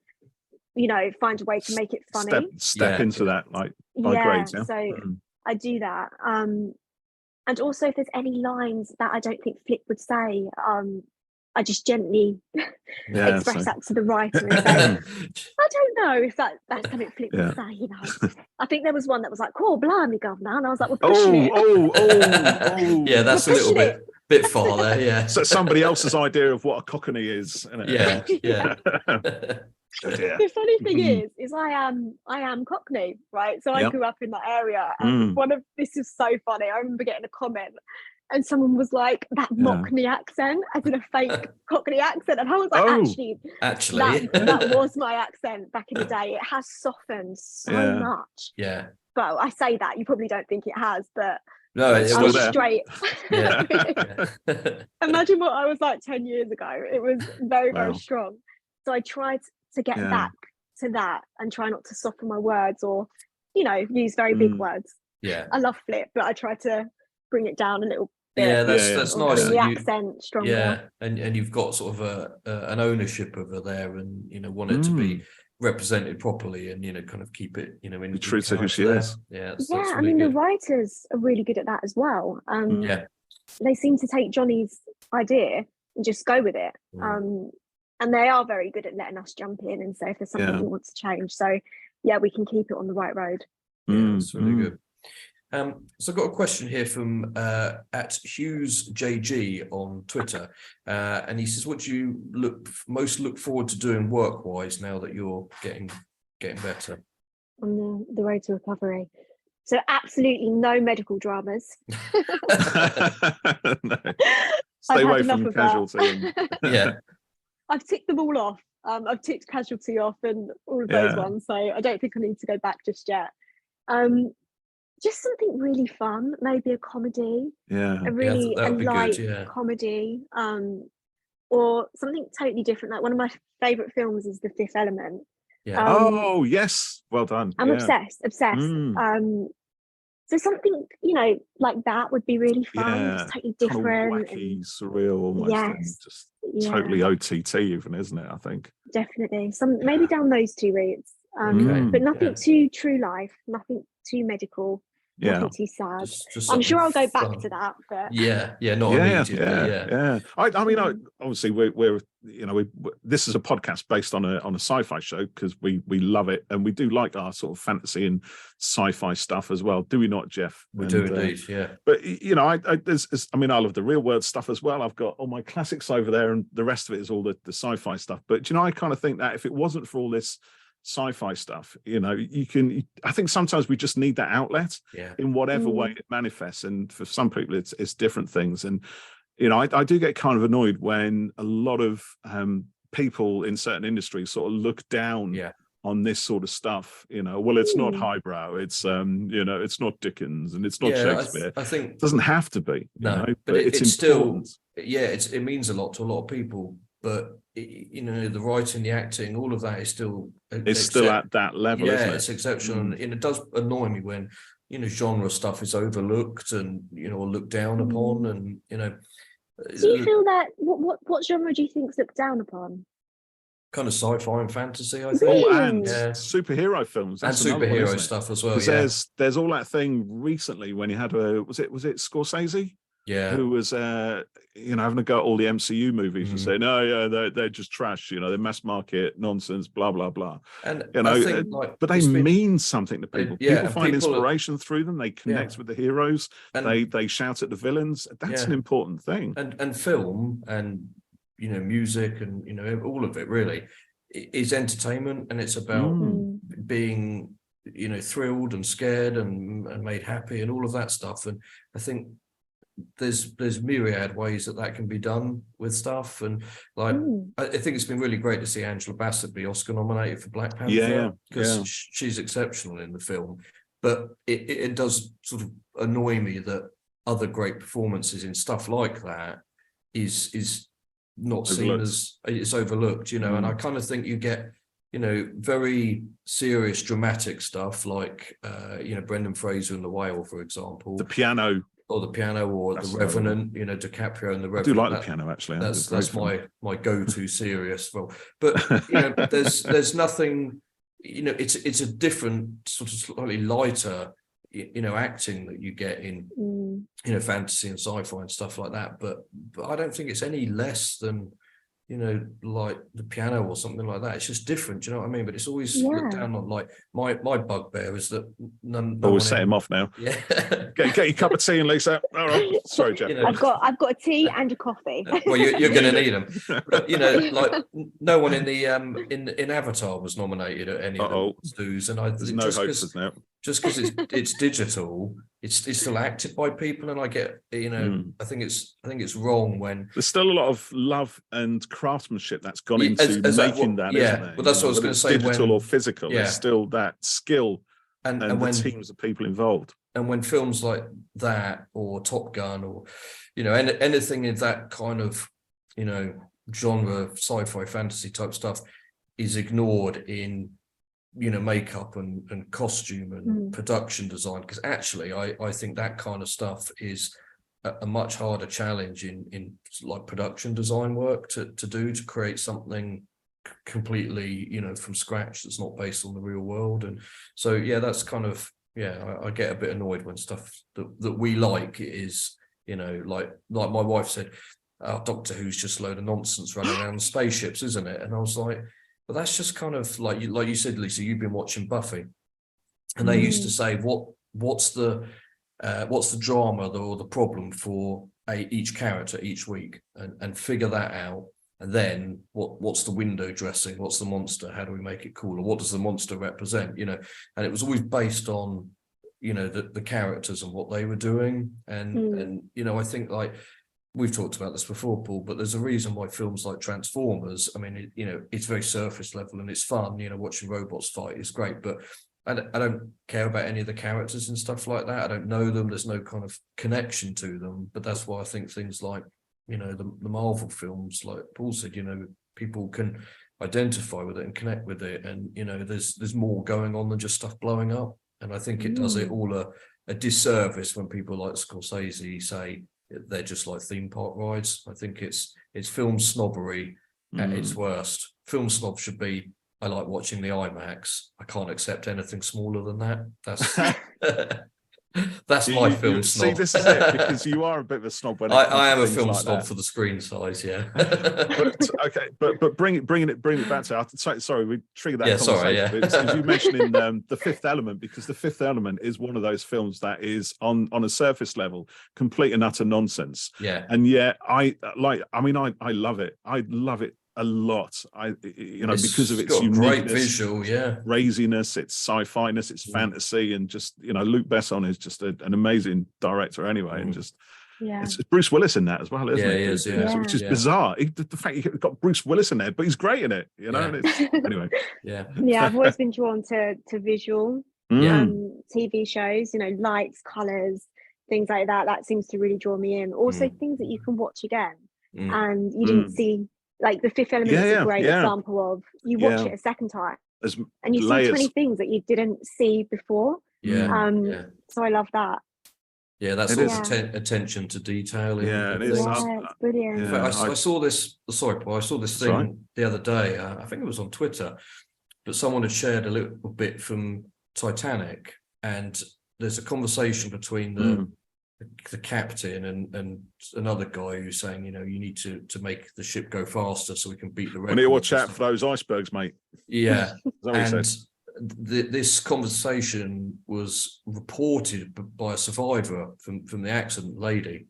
find a way to make it funny. Step into that, like, by grades. Yeah. So I do that. And also if there's any lines that I don't think Flip would say, I just gently express that to the writer and say, I don't know if that's something Flip would say, I think there was one that was like, "Oh, blimey, governor," and I was like, "We're pushing it." Yeah, that's a little bit far there, yeah. So somebody else's idea of what a cockney is. Yeah. The funny thing is I am Cockney, right? So I grew up in that area, and this is so funny. I remember getting a comment, and someone was like, "That Mockney accent," as in a fake Cockney accent, and I was like, "Actually, that was my accent back in the day. It has softened so much." Yeah. well, I say that, you probably don't think it has, but No, it I was was straight. Yeah. Imagine what I was like 10 years ago. It was very, very Wow. strong. So I tried to get back to that and try not to soften my words or, use very big words. Yeah. I love flip, but I try to bring it down a little bit. Yeah, that's or nice. bring the accent stronger. Yeah, and you've got sort of an ownership over there, and want it to be represented properly, and kind of keep it in true to who she is. Yeah, that's really I mean good. The writers are really good at that as well. Yeah, they seem to take Johnny's idea and just go with it. And they are very good at letting us jump in and say if there's something we want to change. So yeah, we can keep it on the right road. Yeah, that's really good. So I've got a question here from at Hughes JG on Twitter, and he says, "What do you most look forward to doing work-wise now that you're getting better?" On the road to recovery. So absolutely no medical dramas. No. Stay away from casualty. Yeah, I've ticked them all off. I've ticked casualty off and all of those ones. So I don't think I need to go back just yet. Just something really fun, maybe a comedy. Yeah. A really light good, comedy. Or something totally different. Like one of my favourite films is The Fifth Element. Yeah. Oh yes, well done. I'm obsessed. So something, like that would be really fun. Just totally different. Kind of wacky, surreal, almost. Yes. Just totally OTT even, isn't it? I think. Definitely. Maybe down those two routes. But nothing too true life, nothing too medical, nothing too sad. Just I'm sure I'll go back to that. But not immediately. Yeah. I mean, obviously we're this is a podcast based on a sci-fi show because we love it, and we do like our sort of fantasy and sci-fi stuff as well. Do we not, Jeff? We do indeed. Yeah. But I love the real world stuff as well. I've got all my classics over there, and the rest of it is all the sci-fi stuff. But I kind of think that if it wasn't for all this sci-fi stuff, I think sometimes we just need that outlet in whatever way it manifests, and for some people it's different things. And I do get kind of annoyed when a lot of people in certain industries sort of look down on this sort of stuff. Well, it's not highbrow, it's it's not Dickens and it's not Shakespeare. I think it doesn't have to be, but it's important. It means a lot to a lot of people. But the writing, the acting, all of that is still still at that level. Yeah, isn't it? It's exceptional, and it does annoy me when genre stuff is overlooked and or looked down upon, and Do you feel that what genre do you think's looked down upon? Kind of sci-fi and fantasy, I think. Oh, and superhero films and superhero stuff as well. Because there's all that thing recently when you had was it Scorsese? Yeah, who was having a go at all the MCU movies and saying, they're just trash, they're mass market nonsense, blah blah blah. And I think, but they mean something to people. People find inspiration through them. They connect with the heroes. And they shout at the villains. That's an important thing. And film and music and all of it really is entertainment, and it's about being thrilled and scared and made happy and all of that stuff. And I think there's myriad ways that can be done with stuff, and I think it's been really great to see Angela Bassett be Oscar nominated for Black Panther, because she's exceptional in the film. But it does sort of annoy me that other great performances in stuff like that is not seen as it's overlooked, and I kind of think you get very serious dramatic stuff like Brendan Fraser in The Whale, for example, the piano or The Revenant, DiCaprio and The Revenant. I do like the piano, actually. That's my go-to serious film. But there's nothing. It's a different sort of slightly lighter, acting that you get in fantasy and sci-fi and stuff like that. But I don't think it's any less than like the piano or something like that. It's just different, do you know what I mean? But it's always looked down on. Like my bugbear is that always set him off now. Yeah. Get your cup of tea and Lisa. All right. Sorry, Jeff. I've got a tea and a coffee. Well, you're going to need them. But, like no one in the in Avatar was nominated at any of the stews, and there's no hopes now. Just because it's digital, it's still acted by people, and I get I think it's wrong when there's still a lot of love and craftsmanship that's gone into making that. Yeah, isn't there? Well, that's what I was going to say. Digital or physical, there's still that skill and when the teams of people involved. And when films like that, or Top Gun, or anything in that kind of genre, sci-fi, fantasy type stuff, is ignored in makeup and costume and production design, because actually I think that kind of stuff is a much harder challenge in like production design work to do, to create something completely from scratch that's not based on the real world. And so that's kind of I get a bit annoyed when stuff that we like is like my wife said, Doctor Who's just a load of nonsense running around spaceships, isn't it? And I was like, but that's just kind of like you said, Lisa, you've been watching Buffy, and they used to say what's the drama or the problem for each character each week, and figure that out, and then what's the window dressing, what's the monster, how do we make it cool, or what does the monster represent, and it was always based on the characters and what they were doing, and I think, like, we've talked about this before, Paul, but there's a reason why films like Transformers, I mean, it's very surface level and it's fun, watching robots fight is great, but I don't care about any of the characters and stuff like that. I don't know them. There's no kind of connection to them. But that's why I think things like, the Marvel films, like Paul said, people can identify with it and connect with it. And, there's more going on than just stuff blowing up. And I think it does it all a disservice when people like Scorsese say they're just like theme park rides. I think it's film snobbery at its worst. Film snob should be, I like watching the IMAX. I can't accept anything smaller than that. That's my film snob. See, this is it, because you are a bit of a snob when I am a film like snob that. for the screen size, yeah. but bringing it back to sorry, we triggered that conversation. Sorry, As you mentioned in The Fifth Element, because The Fifth Element is one of those films that is on a surface level complete and utter nonsense. Yeah. And yet I love it. I love it a lot. Because of its uniqueness, great visual, craziness, its sci-fi-ness, its fantasy, and just Luc Besson is just an amazing director anyway, and just it's Bruce Willis in that as well, isn't it? He is, which is bizarre. The fact you've got Bruce Willis in there, but he's great in it, And it's, anyway, I've always been drawn to visual TV shows, lights, colors, things like that. That seems to really draw me in. Also, things that you can watch again, and you didn't see. Like The Fifth Element is a great example of, you watch it a second time and you see 20 things that you didn't see before. So I love that. Yeah, that's attention to detail. It's brilliant. In fact, I saw this. Sorry, Paul. I saw this thing the other day. I think it was on Twitter, but someone had shared a little bit from Titanic, and there's a conversation between the captain and another guy who's saying, you need to make the ship go faster so we can beat the record. We need to watch out for those icebergs, mate. Yeah. And this conversation was reported by a survivor from the accident lady.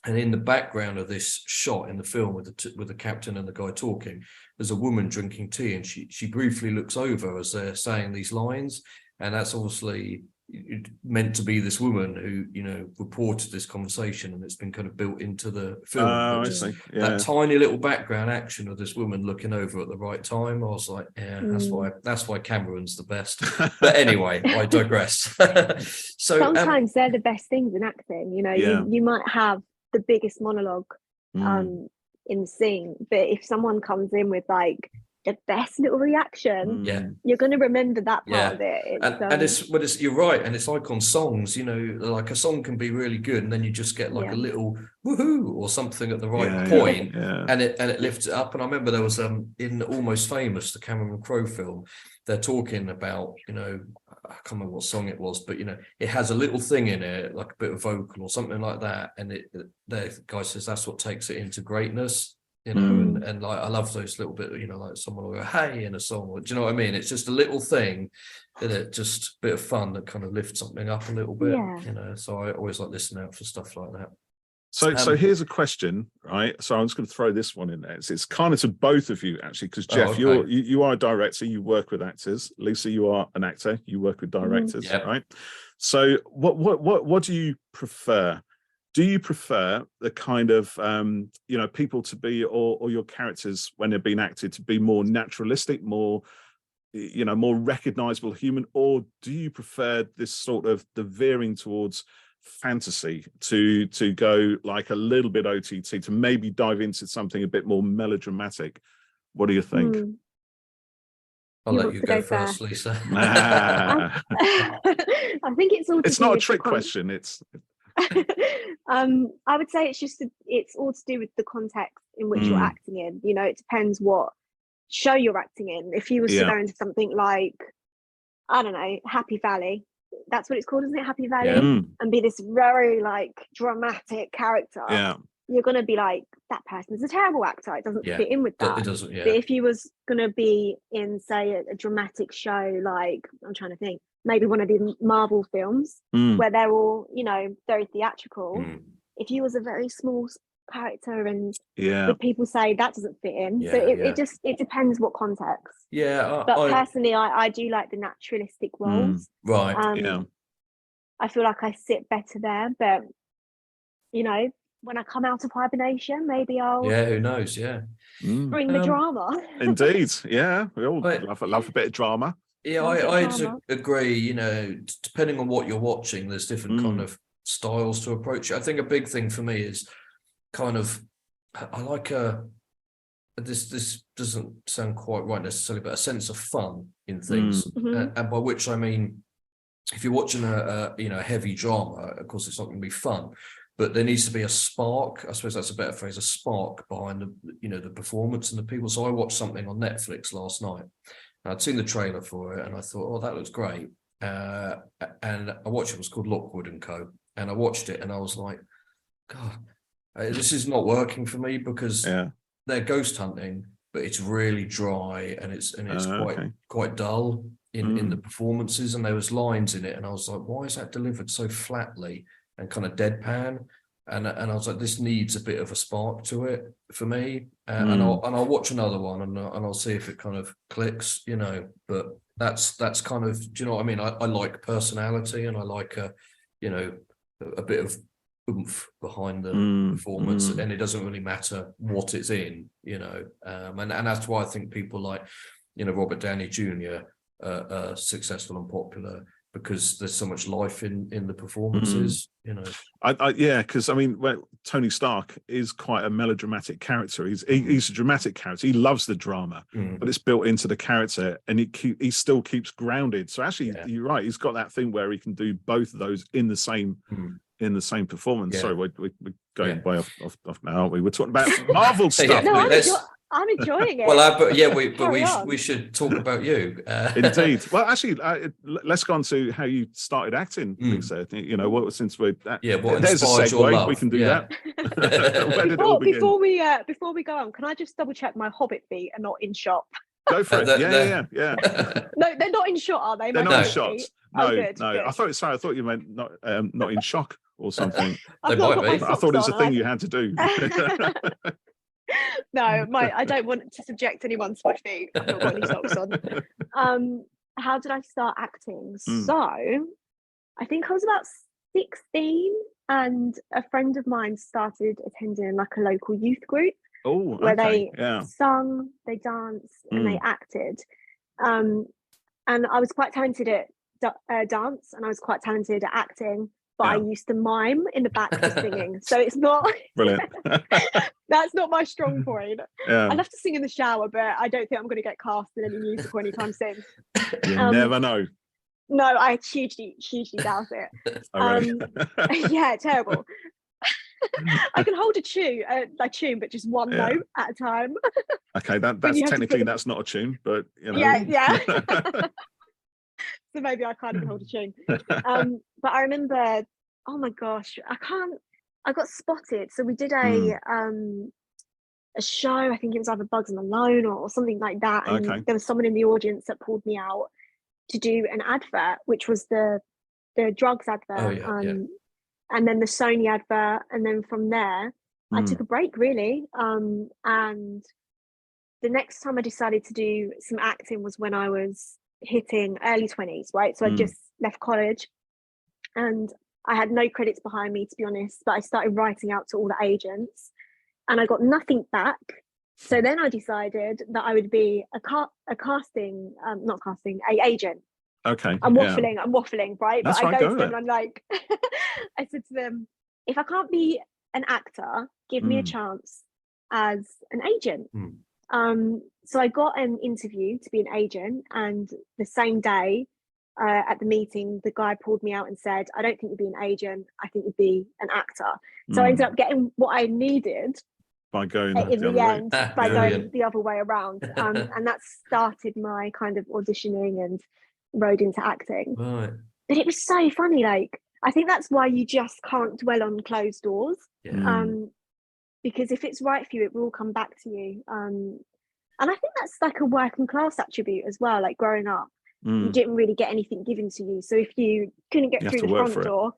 And in the background of this shot in the film with the captain and the guy talking, there's a woman drinking tea, and she briefly looks over as they're saying these lines. And that's obviously meant to be this woman who reported this conversation, and it's been kind of built into the film. That tiny little background action of this woman looking over at the right time, I was like, that's why Cameron's the best. But anyway, I digress. So sometimes they're the best things in acting. You might have the biggest monologue in the scene, but if someone comes in with like the best little reaction, you're going to remember that part of it. It's you're right, and it's like on songs, like a song can be really good, and then you just get like a little woohoo or something at the right point, and it lifts it up. And I remember there was in Almost Famous, the Cameron Crowe film, they're talking about, I can't remember what song it was, but it has a little thing in it, like a bit of vocal or something like that, and the guy says that's what takes it into greatness. And like, I love those little bit, like someone will go, hey, in a song, do you know what I mean? It's just a little thing that it just a bit of fun that kind of lifts something up a little bit, so I always like listening out for stuff like that. So here's a question, right? So I'm just going to throw this one in there. It's kind of to both of you, actually, because Jeff, you are a director, you work with actors. Lisa, you are an actor, you work with directors, right? So what do you prefer? Do you prefer the kind of, people to be, or your characters when they're being acted to be more naturalistic, more, more recognizable human, or do you prefer this sort of the veering towards fantasy to go like a little bit OTT, to maybe dive into something a bit more melodramatic? What do you think? I'll let you go first, Lisa. I think it's all. It's not a trick question. It's. I would say it's all to do with the context in which you're acting in. It depends what show you're acting in. If you were to go into something like, I don't know, Happy Valley, that's what it's called, isn't it? Happy Valley, and be this very like dramatic character. Yeah, you're gonna be like, that person's a terrible actor. It doesn't fit in with that. It doesn't. Yeah. But if you was gonna be in, say, a dramatic show, like, I'm trying to think, maybe one of the Marvel films where they're all, very theatrical. If you was a very small character and the people say that doesn't fit in, so it depends what context. But personally, I do like the naturalistic roles. Right. I feel like I sit better there, but when I come out of hibernation, maybe I'll who knows, bring the drama. Indeed. We all love a bit of drama. I agree. Depending on what you're watching, there's different kind of styles to approach it. I think a big thing for me is kind of, I like this doesn't sound quite right necessarily, but a sense of fun in things, and by which I mean, if you're watching a heavy drama, of course it's not going to be fun, but there needs to be a spark. I suppose that's a better phrase, a spark behind the performance and the people. So I watched something on Netflix last night. I'd seen the trailer for it and I thought, oh, that looks great. And I watched it. It was called Lockwood and Co. And I watched it and I was like, God, this is not working for me, because they're ghost hunting, but it's really dry and it's quite dull in the performances. And there was lines in it and I was like, why is that delivered so flatly and kind of deadpan? And I was like, this needs a bit of a spark to it for me. And I'll watch another one and I'll see if it kind of clicks, but that's kind of, do you know what I mean? I like personality and I like a bit of oomph behind the performance, and it doesn't really matter what it's in, and that's why I think people like, Robert Downey Jr. Are successful and popular, because there's so much life in the performances, because I mean, Tony Stark is quite a melodramatic character. He's a dramatic character. He loves the drama, but it's built into the character, and he still keeps grounded. So actually, you're right. He's got that thing where he can do both of those in the same performance. Sorry, we're going way off now, aren't we? We're talking about Marvel stuff. No, I'm enjoying it. Well, we should talk about you. Indeed. Well, actually, let's go on to how you started acting, Lisa. Since we're there's a segue, we can do that. Where did it all begin? Before we go on, can I just double check my Hobbit feet are not in shot? Go for it. Yeah. No, they're not in shot, are they? They're not in shot. No, good. I thought you meant not in shock or something. They might be. I thought it was a thing you had to do. No, I don't want to subject anyone to my feet. I've not got any socks on. How did I start acting? So I think I was about 16, and a friend of mine started attending like a local youth group where they sung, they danced, and they acted. And I was quite talented at dance, and I was quite talented at acting. But I used to mime in the back to singing. So it's not brilliant. That's not my strong point. I love to sing in the shower, but I don't think I'm going to get cast in any musical anytime soon. You never know. No, I hugely doubt it. Yeah, terrible. I can hold a tune, but just one note at a time. Okay, that's technically that's not a tune, but Yeah. So maybe I can't even hold a tune. But I remember, oh my gosh, I got spotted. So we did a show, I think it was either Bugs and Alone or something like that. And there was someone in the audience that pulled me out to do an advert, which was the drugs advert. And then the Sony advert. And then from there, I took a break really. And the next time I decided to do some acting was when I was hitting early 20s, right? So I just left college and I had no credits behind me, to be honest, but I started writing out to all the agents and I got nothing back. So then I decided that I would be a agent. Okay. I'm waffling, right? That's but I right, go go to them with and I'm like, I said to them, if I can't be an actor, give me a chance as an agent. So I got an interview to be an agent, and the same day at the meeting, the guy pulled me out and said, I don't think you'd be an agent, I think you'd be an actor. So I ended up getting what I needed by going in the end by going the other way around. And that started my kind of auditioning and road into acting. Right. But it was so funny. Like, I think that's why you just can't dwell on closed doors. Because if it's right for you, it will come back to you. And I think that's like a working class attribute as well. Like growing up, you didn't really get anything given to you. So if you couldn't get through the front door,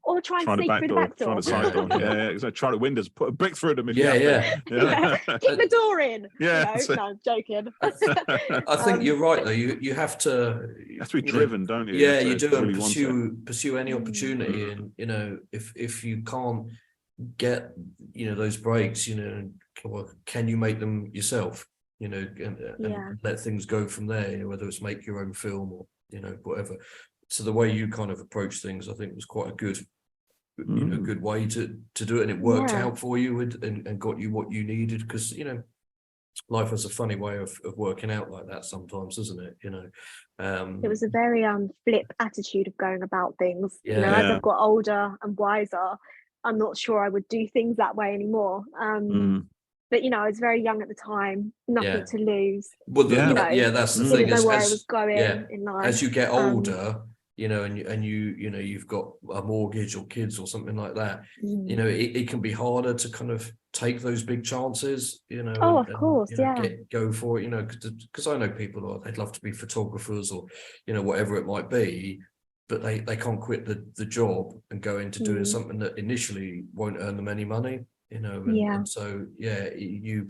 or try and sneak through the back door. Try the side door. Yeah. Try the windows, put a brick through them. Yeah. Kick the door in. Yeah. No, I'm joking. I think you're right though. You have to. You have to be driven, don't you? Yeah, you do, and pursue any opportunity. And if you can't get those breaks, can you make them yourself? And let things go from there, whether it's make your own film or whatever. So the way you kind of approach things, I think, was quite a good good way to do it, and it worked out for you and got you what you needed, because life has a funny way of working out like that sometimes, doesn't it? It was a very flip attitude of going about things. As I've got older and wiser, I'm not sure I would do things that way anymore. But I was very young at the time, nothing to lose. Well, that's the thing. Didn't know where I was going in life. As you get older, and you've got a mortgage or kids or something like that. It can be harder to kind of take those big chances. Of course, go for it. Because I know people they'd love to be photographers or whatever it might be, but they can't quit the job and go into doing something that initially won't earn them any money. And so you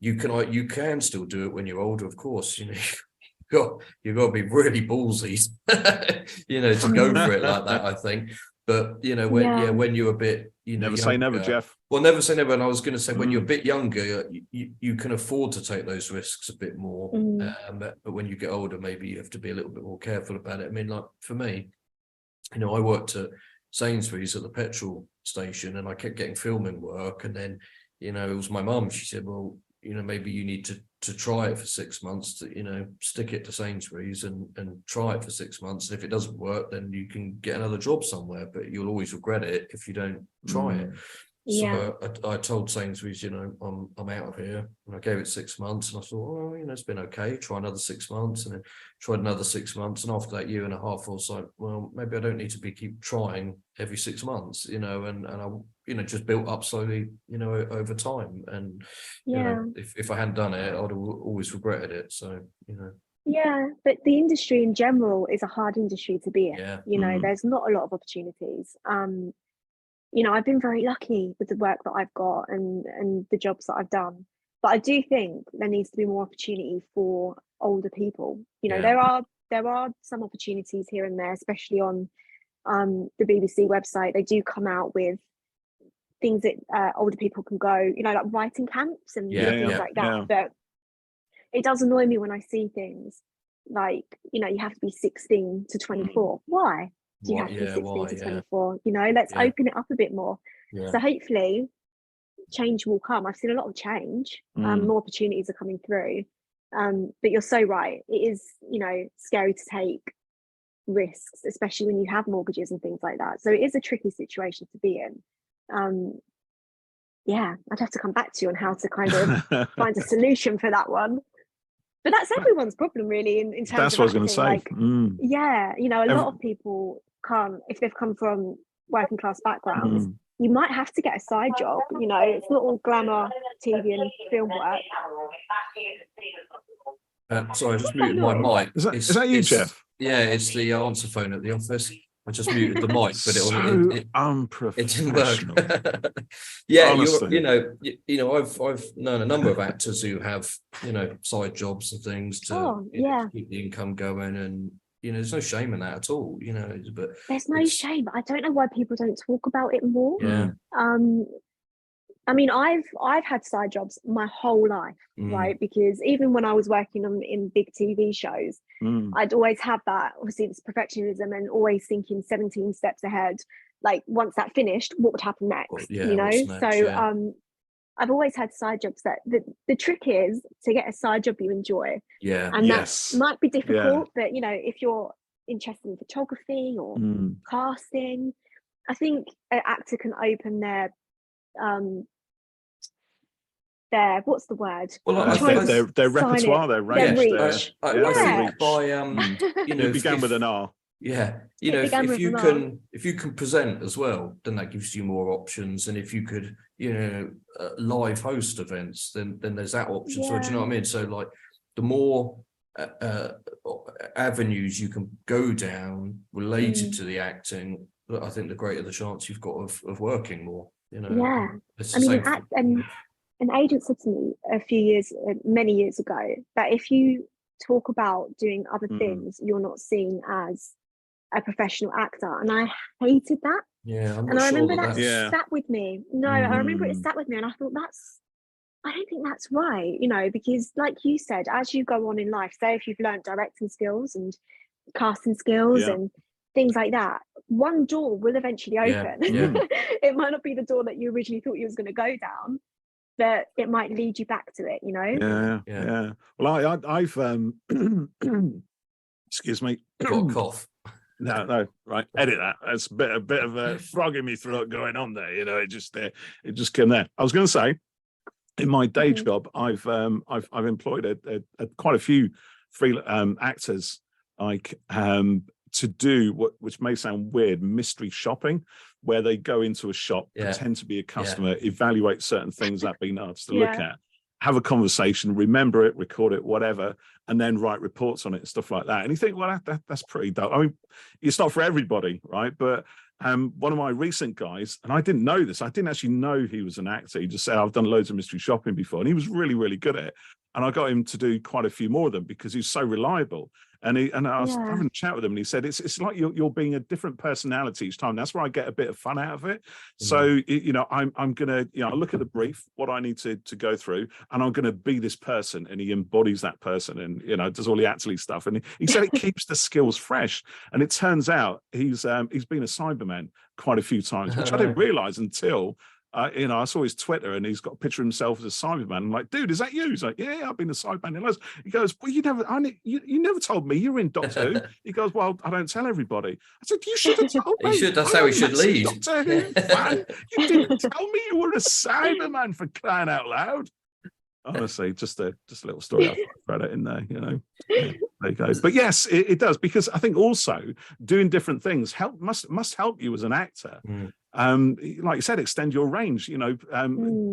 can still do it when you're older, of course. You've got to be really ballsy to go for it like that, I think. But when you're a bit never younger, say never, Jeff. Well, never say never. And I was going to say, when you're a bit younger, you can afford to take those risks a bit more. But when you get older, maybe you have to be a little bit more careful about it. I mean, like for me, I worked at Sainsbury's at the petrol station, and I kept getting filming work, and then it was my mum. She said, well, maybe you need to try it for 6 months, to stick it to Sainsbury's and try it for 6 months, and if it doesn't work, then you can get another job somewhere, but you'll always regret it if you don't try it. So I told Sainsbury's, I'm out of here, and I gave it 6 months, and I thought, it's been okay, try another 6 months, and then tried another 6 months, and after that 1.5 years, I was like, well, maybe I don't need to keep trying every 6 months, and I just built up slowly, over time, and if I hadn't done it, I'd have always regretted it. So but the industry in general is a hard industry to be in. There's not a lot of opportunities. I've been very lucky with the work that I've got and the jobs that I've done. But I do think there needs to be more opportunity for older people. There are some opportunities here and there, especially on the BBC website. They do come out with things that older people can go, like writing camps and things like that. But it does annoy me when I see things like, you have to be 16 to 24. Why? Do you have to be 16 to 24? Let's open it up a bit more. So hopefully change will come. I've seen a lot of change. More opportunities are coming through. But you're so right. It is, scary to take risks, especially when you have mortgages and things like that. So it is a tricky situation to be in. I'd have to come back to you on how to kind of find a solution for that one. But that's everyone's problem, really, in terms that's of what I was going to say. Like, a lot of people can't, if they've come from working class backgrounds, you might have to get a side job. It's not all glamour TV and film work. Sorry, I just muted my mic. Is that you, Jeff? Yeah, it's the answer phone at the office. I just muted the mic, but it didn't work. I've known a number of actors who have side jobs and things to keep the income going, and there's no shame in that at all. But there's no shame. I don't know why people don't talk about it more. I mean, I've had side jobs my whole life, right? Because even when I was working in big TV shows, I'd always have that, obviously, this perfectionism and always thinking 17 steps ahead. Like, once that finished, what would happen next? Yeah, you know? next, So yeah. I've always had side jobs that the trick is to get a side job you enjoy. Yeah. And that might be difficult, but you know, if you're interested in photography or casting, I think an actor can open their what's the word? Well, their repertoire, their range, reach. I think by you know, it began with an R. Yeah, you know, if you can present as well, then that gives you more options. And if you could, you know, live host events, then there's that option. So do you know what I mean? So like, the more avenues you can go down related to the acting, I think the greater the chance you've got of working more. You know. Yeah, I mean, an agent said to me many years ago, that if you talk about doing other things, you're not seen as a professional actor, and I hated that. Yeah, and I remember that sat with me. I remember it sat with me, and I thought, I don't think that's right, you know, because like you said, as you go on in life, say if you've learned directing skills and casting skills and things like that, one door will eventually open. It might not be the door that you originally thought you was going to go down, but it might lead you back to it, you know. Yeah. Well, I've excuse me, got a cough. No, right. Edit that. That's a bit of a frog in my throat going on there. You know, it just came there. I was going to say, in my day job, I've employed quite a few free actors, like to do which may sound weird, mystery shopping, where they go into a shop, pretend to be a customer, evaluate certain things that being asked to look at, have a conversation, remember it, record it, whatever, and then write reports on it and stuff like that. And you think, well, that's pretty dope. I mean, it's not for everybody, right? But one of my recent guys, and I didn't know this, I didn't actually know he was an actor. He just said, I've done loads of mystery shopping before. And he was really, really good at it. And I got him to do quite a few more of them because he's so reliable. And I was having a chat with him, and he said, it's like you're being a different personality each time. That's where I get a bit of fun out of it. So, you know, I'm gonna, you know, I look at the brief, what I need to go through, and I'm gonna be this person. And he embodies that person, and you know, does all the acting stuff. And he said it keeps the skills fresh. And it turns out he's been a Cyberman quite a few times, which I didn't realize until you know, I saw his Twitter, and he's got a picture of himself as a Cyberman. I'm like, dude, is that you? He's like, yeah, I've been a Cyberman. He goes, well, you never told me you were in Doctor Who. He goes, well, I don't tell everybody. I said, you should have told me. That's how he should lead. Doctor Who fan. You didn't tell me you were a Cyberman, for crying out loud. Honestly, just a little story I throw it in there, you know. There you go. But yes, it does, because I think also doing different things must help you as an actor. Like you said, extend your range, you know,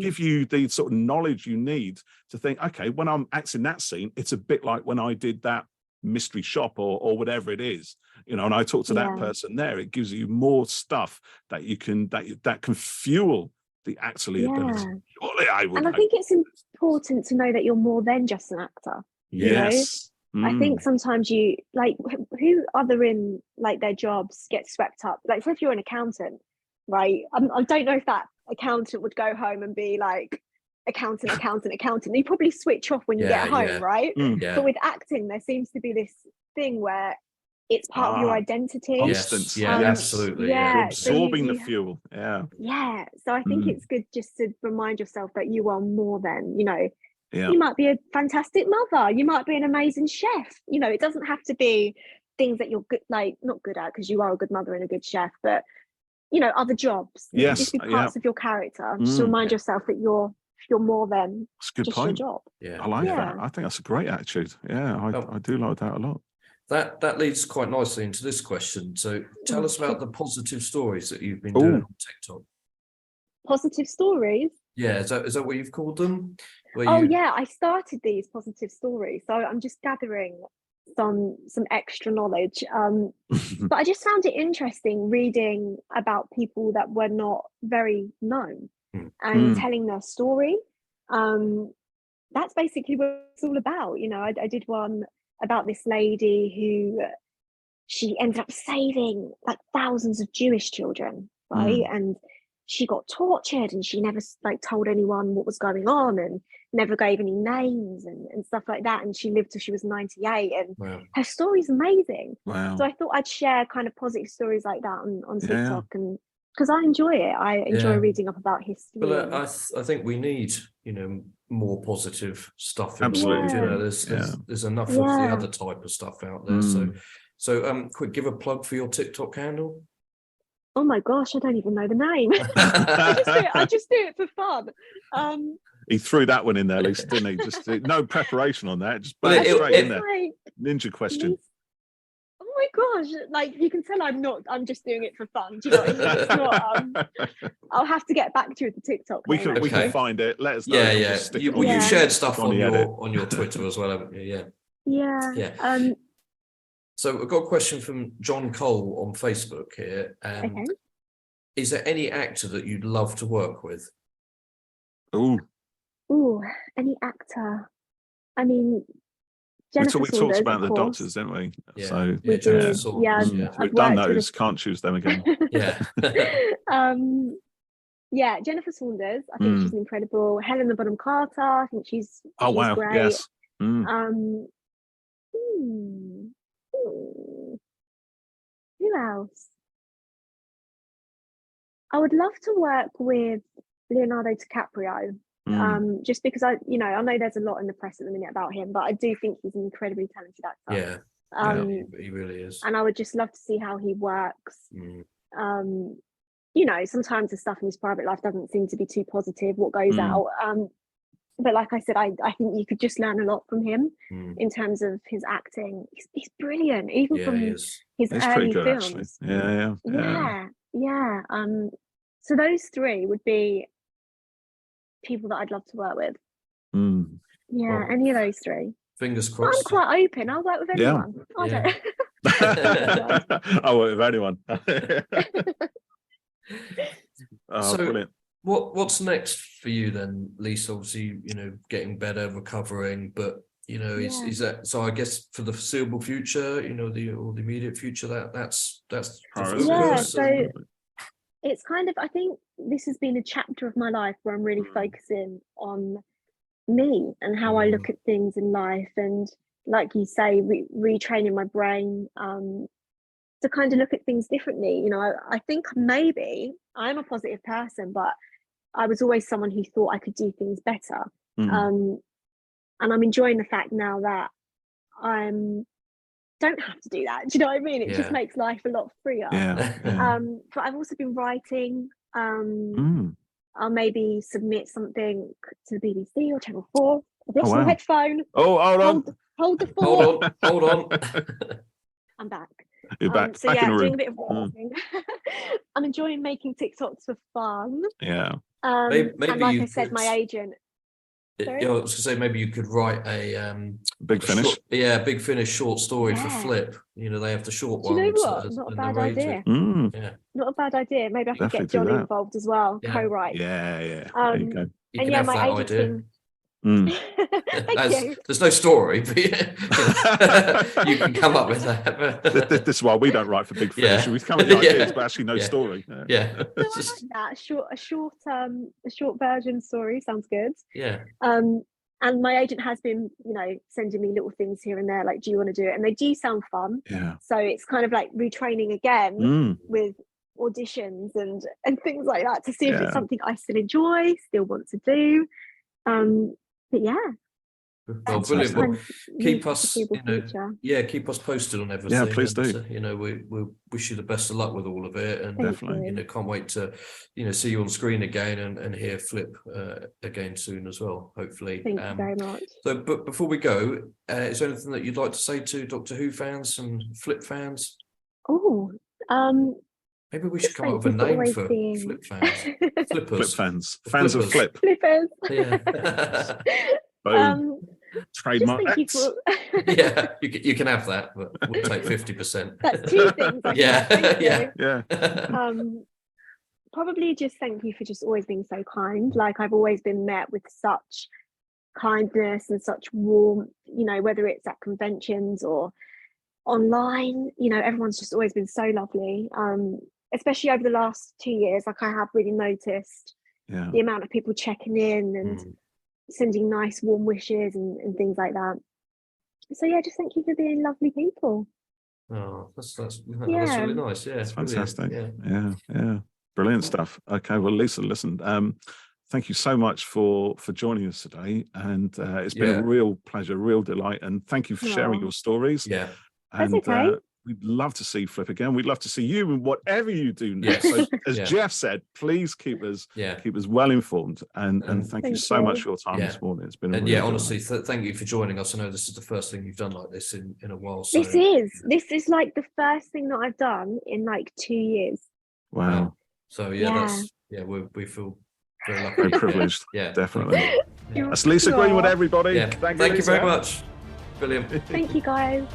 give you the sort of knowledge you need to think, okay, when I'm acting that scene, it's a bit like when I did that mystery shop or whatever it is, you know, and I talk to that person there. It gives you more stuff that you can that can fuel the actorly ability. Surely I think it's important to know that you're more than just an actor. Yes. I think sometimes you, like, who other in like their jobs get swept up, like, say if you're an accountant, right? I don't know if that accountant would go home and be like accountant. You probably switch off when you get home, right? But with acting, there seems to be this thing where it's part of your identity. Constance. Absolutely. You're absorbing the fuel. So I think it's good just to remind yourself that you are more than, you know, Yeah. You might be a fantastic mother. You might be an amazing chef. You know, it doesn't have to be things that you're good, like not good at, because you are a good mother and a good chef, but you know, other jobs. Yes, just be parts of your character. Just to remind yourself that you're more than that's a good just point. your job. Yeah, I like that. I think that's a great attitude. Yeah, I do like that a lot. That leads quite nicely into this question. So tell us about the positive stories that you've been doing on TikTok. Positive stories? Yeah, is that what you've called them? Yeah, I started these positive stories. So I'm just gathering some extra knowledge. But I just found it interesting reading about people that were not very known and telling their story. That's basically what it's all about. You know, I did one about this lady who she ended up saving like thousands of Jewish children, right? And she got tortured and she never like told anyone what was going on and never gave any names and stuff like that. And she lived till she was 98, and her story's amazing. So I thought I'd share kind of positive stories like that on TikTok, and because I enjoy it. I enjoy reading up about history. But I think we need, more positive stuff. Absolutely. There's enough of the other type of stuff out there. So quick, give a plug for your TikTok handle. Oh my gosh, I don't even know the name. I just do it for fun. He threw that one in there, Lisa, didn't he? Just no preparation on that. Just put it straight in there. Like, ninja question. Oh my gosh, like you can tell I'm just doing it for fun. Do you know what I mean? It's not, I'll have to get back to you with the TikTok. We can find it. Let us know. Yeah. You've shared stuff on your Twitter as well, haven't you? Yeah. So I've got a question from John Cole on Facebook here. Is there any actor that you'd love to work with? Ooh, any actor? I mean, Jennifer we Saunders, talked about the course. doctors, didn't we? Yeah. So we did. We've done those. Can't choose them again. Jennifer Saunders. I think she's incredible. Helena Bonham Carter. I think she's great. Yes. Who else? I would love to work with Leonardo DiCaprio. Just because I know there's a lot in the press at the minute about him, but I do think he's an incredibly talented actor. He really is. And I would just love to see how he works. Sometimes the stuff in his private life doesn't seem to be too positive, what goes out. But like I said, I think you could just learn a lot from him in terms of his acting. He's brilliant, even from his early films. Actually. Yeah. So those three would be people that I'd love to work with. Any of those three. Fingers crossed. I'm quite open. I'll work with anyone. I'll work with anyone. Brilliant. What's next for you then, Lisa? Obviously, getting better, recovering, but is that so? I guess for the foreseeable future, the immediate future, that's the focus. So it's kind of, I think this has been a chapter of my life where I'm really focusing on me and how I look at things in life, and like you say, retraining my brain to kind of look at things differently. I think maybe I'm a positive person, but I was always someone who thought I could do things better. And I'm enjoying the fact now that I don't have to do that. Do you know what I mean? It just makes life a lot freer. But I've also been writing. I'll maybe submit something to the BBC or Channel 4. I've lost my headphone. Oh, hold on. Hold the phone. Hold on. I'm back. You're back. So back in the room. doing a bit of writing. I'm enjoying making TikToks for fun. Yeah. Maybe and like I said, my agent. I was going to say maybe you could write a Big Finish. Big Finish short story for Flip. They have the short ones. Do you know what? Not a bad idea. Not a bad idea. Maybe I could get John involved as well. Co-write. Yeah. There you go. You can have my that agent idea. Thank you. There's no story, but you can come up with that. This is why we don't write for Big Finish. We come with ideas, but actually no story. No, I like that. A short version story sounds good. And my agent has been, sending me little things here and there, like, do you want to do it? And they do sound fun. So it's kind of like retraining again with auditions and things like that to see if it's something I still enjoy, still want to do. But well, brilliant. Well, keep us, keep us posted on everything. Yeah, please do. We wish you the best of luck with all of it, and definitely, can't wait to, see you on screen again and hear Flip again soon as well. Hopefully. Thank you very much. So, but before we go, is there anything that you'd like to say to Doctor Who fans and Flip fans? Maybe we should come up with a name for Flip fans. Flippers. Flip fans. Fans of Flip. Flippers. Yeah. Trademark. You can have that, but we'll take 50%. That's two things. Yeah. Probably just thank you for just always being so kind. Like, I've always been met with such kindness and such warmth, whether it's at conventions or online, everyone's just always been so lovely. especially over the last 2 years, like I have really noticed the amount of people checking in and sending nice warm wishes and things like that. So yeah, just thank you for being lovely people. Oh, that's really nice. Yeah, it's fantastic. Yeah, brilliant stuff. Okay, well, Lisa, listen, thank you so much for joining us today, and it's been a real pleasure, real delight, and thank you for sharing your stories. Yeah, and that's okay. We'd love to see Flip again. We'd love to see you in whatever you do next. So, as Jeff said, please keep us well informed. And thank you so much for your time this morning. It's been honestly, thank you for joining us. I know this is the first thing you've done like this in a while. So. This is like the first thing that I've done in like 2 years. Wow. So we feel very lucky, very privileged. Definitely. Yeah. That's Lisa Greenwood, everybody. Thank you very much. Brilliant. Thank you, guys.